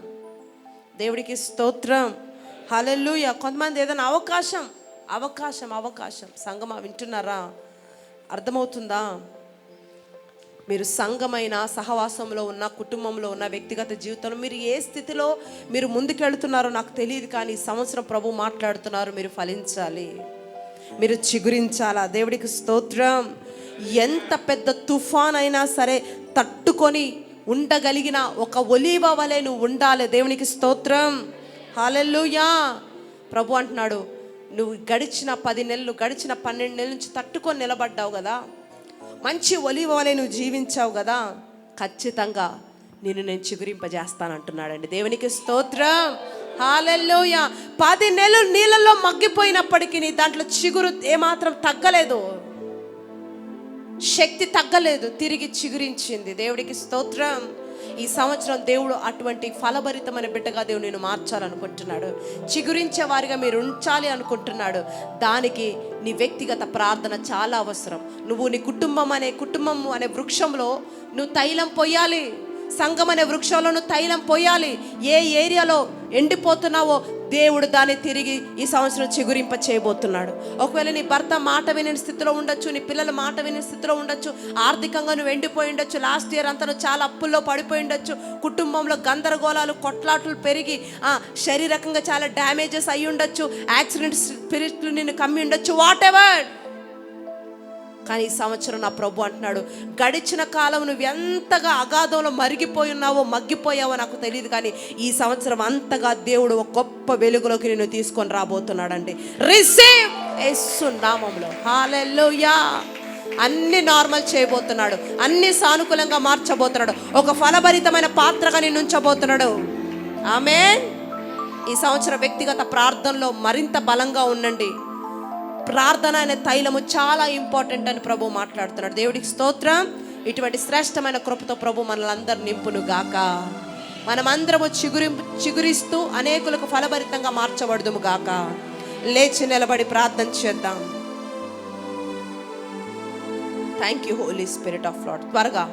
దేవుడికి స్తోత్రం. హల్లెలూయా. కొంతమంది ఏదైనా అవకాశం సంఘమా, వింటున్నారా? అర్థమవుతుందా? మీరు సంఘమైన, సహవాసంలో ఉన్న, కుటుంబంలో ఉన్న, వ్యక్తిగత జీవితంలో మీరు ఏ స్థితిలో మీరు ముందుకెళ్తున్నారో నాకు తెలియదు కానీ ఈ సంవత్సరం ప్రభు మాట్లాడుతున్నారు, మీరు ఫలించాలి, మీరు చిగురించాలా. దేవుడికి స్తోత్రం. ఎంత పెద్ద తుఫాన్ అయినా సరే తట్టుకొని ఉండగలిగిన ఒక ఒలీవ వలె నువ్వు ఉండాలి. దేవునికి స్తోత్రం. హల్లెలూయా. ప్రభు అంటున్నాడు, నువ్వు గడిచిన 10 నెలలు, గడిచిన 12 నెలల నుంచి తట్టుకొని నిలబడ్డావు కదా, మంచి ఒలీవ వలె నువ్వు జీవించావు కదా, ఖచ్చితంగా నేను చిగురింపజేస్తానంటున్నాడండి. దేవునికి స్తోత్రం. హల్లెలూయా. 10 నెలలు నీళ్ళల్లో మగ్గిపోయినప్పటికీ దాంట్లో చిగురు ఏమాత్రం తగ్గలేదు, శక్తి తగ్గలేదు, తిరిగి చిగురించింది. దేవుడికి స్తోత్రం. ఈ సంవత్సరం దేవుడు అటువంటి ఫలభరితమైన బిడ్డగా దేవుడు నేను మార్చాలనుకుంటున్నాడు. చిగురించే వారిగా మీరు ఉంచాలి అనుకుంటున్నాడు. దానికి నీ వ్యక్తిగత ప్రార్థన చాలా అవసరం. నువ్వు నీ కుటుంబం అనే వృక్షంలో నువ్వు తైలం పోయాలి. సంఘం అనే వృక్షంలో నువ్వు తైలం పోయాలి. ఏ ఏరియాలో ఎండిపోతున్నావో దేవుడు దాన్ని తిరిగి ఈ సంవత్సరం చిగురింప చేయబోతున్నాడు. ఒకవేళ నీ భర్త మాట వినే స్థితిలో ఉండొచ్చు, నీ పిల్లల మాట వినే స్థితిలో ఉండొచ్చు, ఆర్థికంగా నువ్వు ఎండిపోయి ఉండొచ్చు, లాస్ట్ ఇయర్ అంతా నువ్వు చాలా అప్పుల్లో పడిపోయి ఉండొచ్చు, కుటుంబంలో గందరగోళాలు, కొట్లాట్లు పెరిగి శారీరకంగా చాలా డ్యామేజెస్ అయ్యి ఉండొచ్చు, యాక్సిడెంట్ స్పిరిట్లు నిన్ను కమ్మి ఉండొచ్చు, వాట్ ఎవర్. కానీ ఈ సంవత్సరం నా ప్రభు అంటున్నాడు, గడిచిన కాలం నువ్వు ఎంతగా అగాధంలో మగ్గిపోయావో నాకు తెలియదు, కానీ ఈ సంవత్సరం అంతగా దేవుడు ఒక గొప్ప వెలుగులోకి నిన్ను తీసుకొని రాబోతున్నాడండి. రిసీవ్ యేసు నామములో. హల్లెలూయా. అన్ని నార్మల్ చేయబోతున్నాడు, అన్ని సానుకూలంగా మార్చబోతున్నాడు, ఒక ఫలభరితమైన పాత్రగా నిన్ను ఉంచబోతున్నాడు. ఆమేన్. ఈ సంవత్సరం వ్యక్తిగత ప్రార్థనలో మరింత బలంగా ఉండండి. ప్రార్థన అనే తైలము చాలా ఇంపార్టెంట్ అని ప్రభు మాట్లాడుతున్నాడు. దేవుడికి స్తోత్రం. ఇటువంటి శ్రేష్టమైన కృపతో ప్రభు మనలందరూ నింపును గాక. మనమందరము చిగురిస్తూ అనేకులకు ఫలభరితంగా మార్చబడుదుము గాక. లేచి నిలబడి ప్రార్థన చేద్దాం. Thank you Holy Spirit of Lord. త్వరగా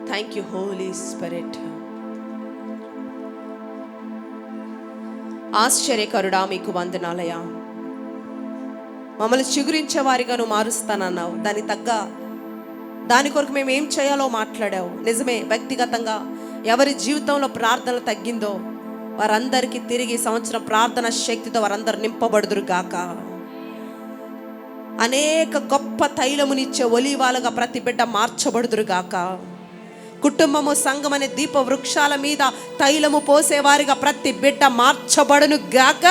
థ్యాంక్ యూ హోలీ స్పిరిట్. ఆశ్చర్యకరుడా మీకు వందనాలయ. మమ్మల్ని చిగురించే వారిగా నువ్వు మారుస్తానన్నావు. దాని కొరకు మేము ఏం చేయాలో మాట్లాడావు. నిజమే, వ్యక్తిగతంగా ఎవరి జీవితంలో ప్రార్థన తగ్గిందో వారందరికీ తిరిగి సంవత్సరం ప్రార్థన శక్తితో వారందరూ నింపబడుదురు గాక. అనేక గొప్ప తైలమునిచ్చే ఒలీవాలుగా ప్రతి బిడ్డ మార్చబడుదురు గాక. కుటుంబము సంఘం అనే దీప వృక్షాల మీద తైలము పోసేవారిగా ప్రతి బిడ్డ మార్చబడును గాక.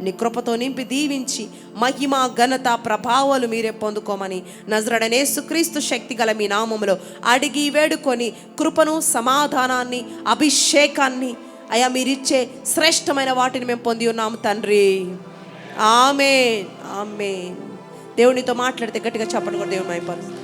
నీ కృపతో నింపి దీవించి మహిమ ఘనత ప్రభావాలు మీరే పొందుకోమని నజరేయుడైన యేసుక్రీస్తు శక్తి గల మీ నామములో అడిగి వేడుకొని కృపను, సమాధానాన్ని, అభిషేకాన్ని అయా మీరిచ్చే శ్రేష్టమైన వాటిని మేము పొంది ఉన్నాము తండ్రి. ఆమేన్, ఆమేన్. దేవునితో మాట్లాడితే గట్టిగా చెప్పండి కూడా దేవుని మైపరుస్తాం.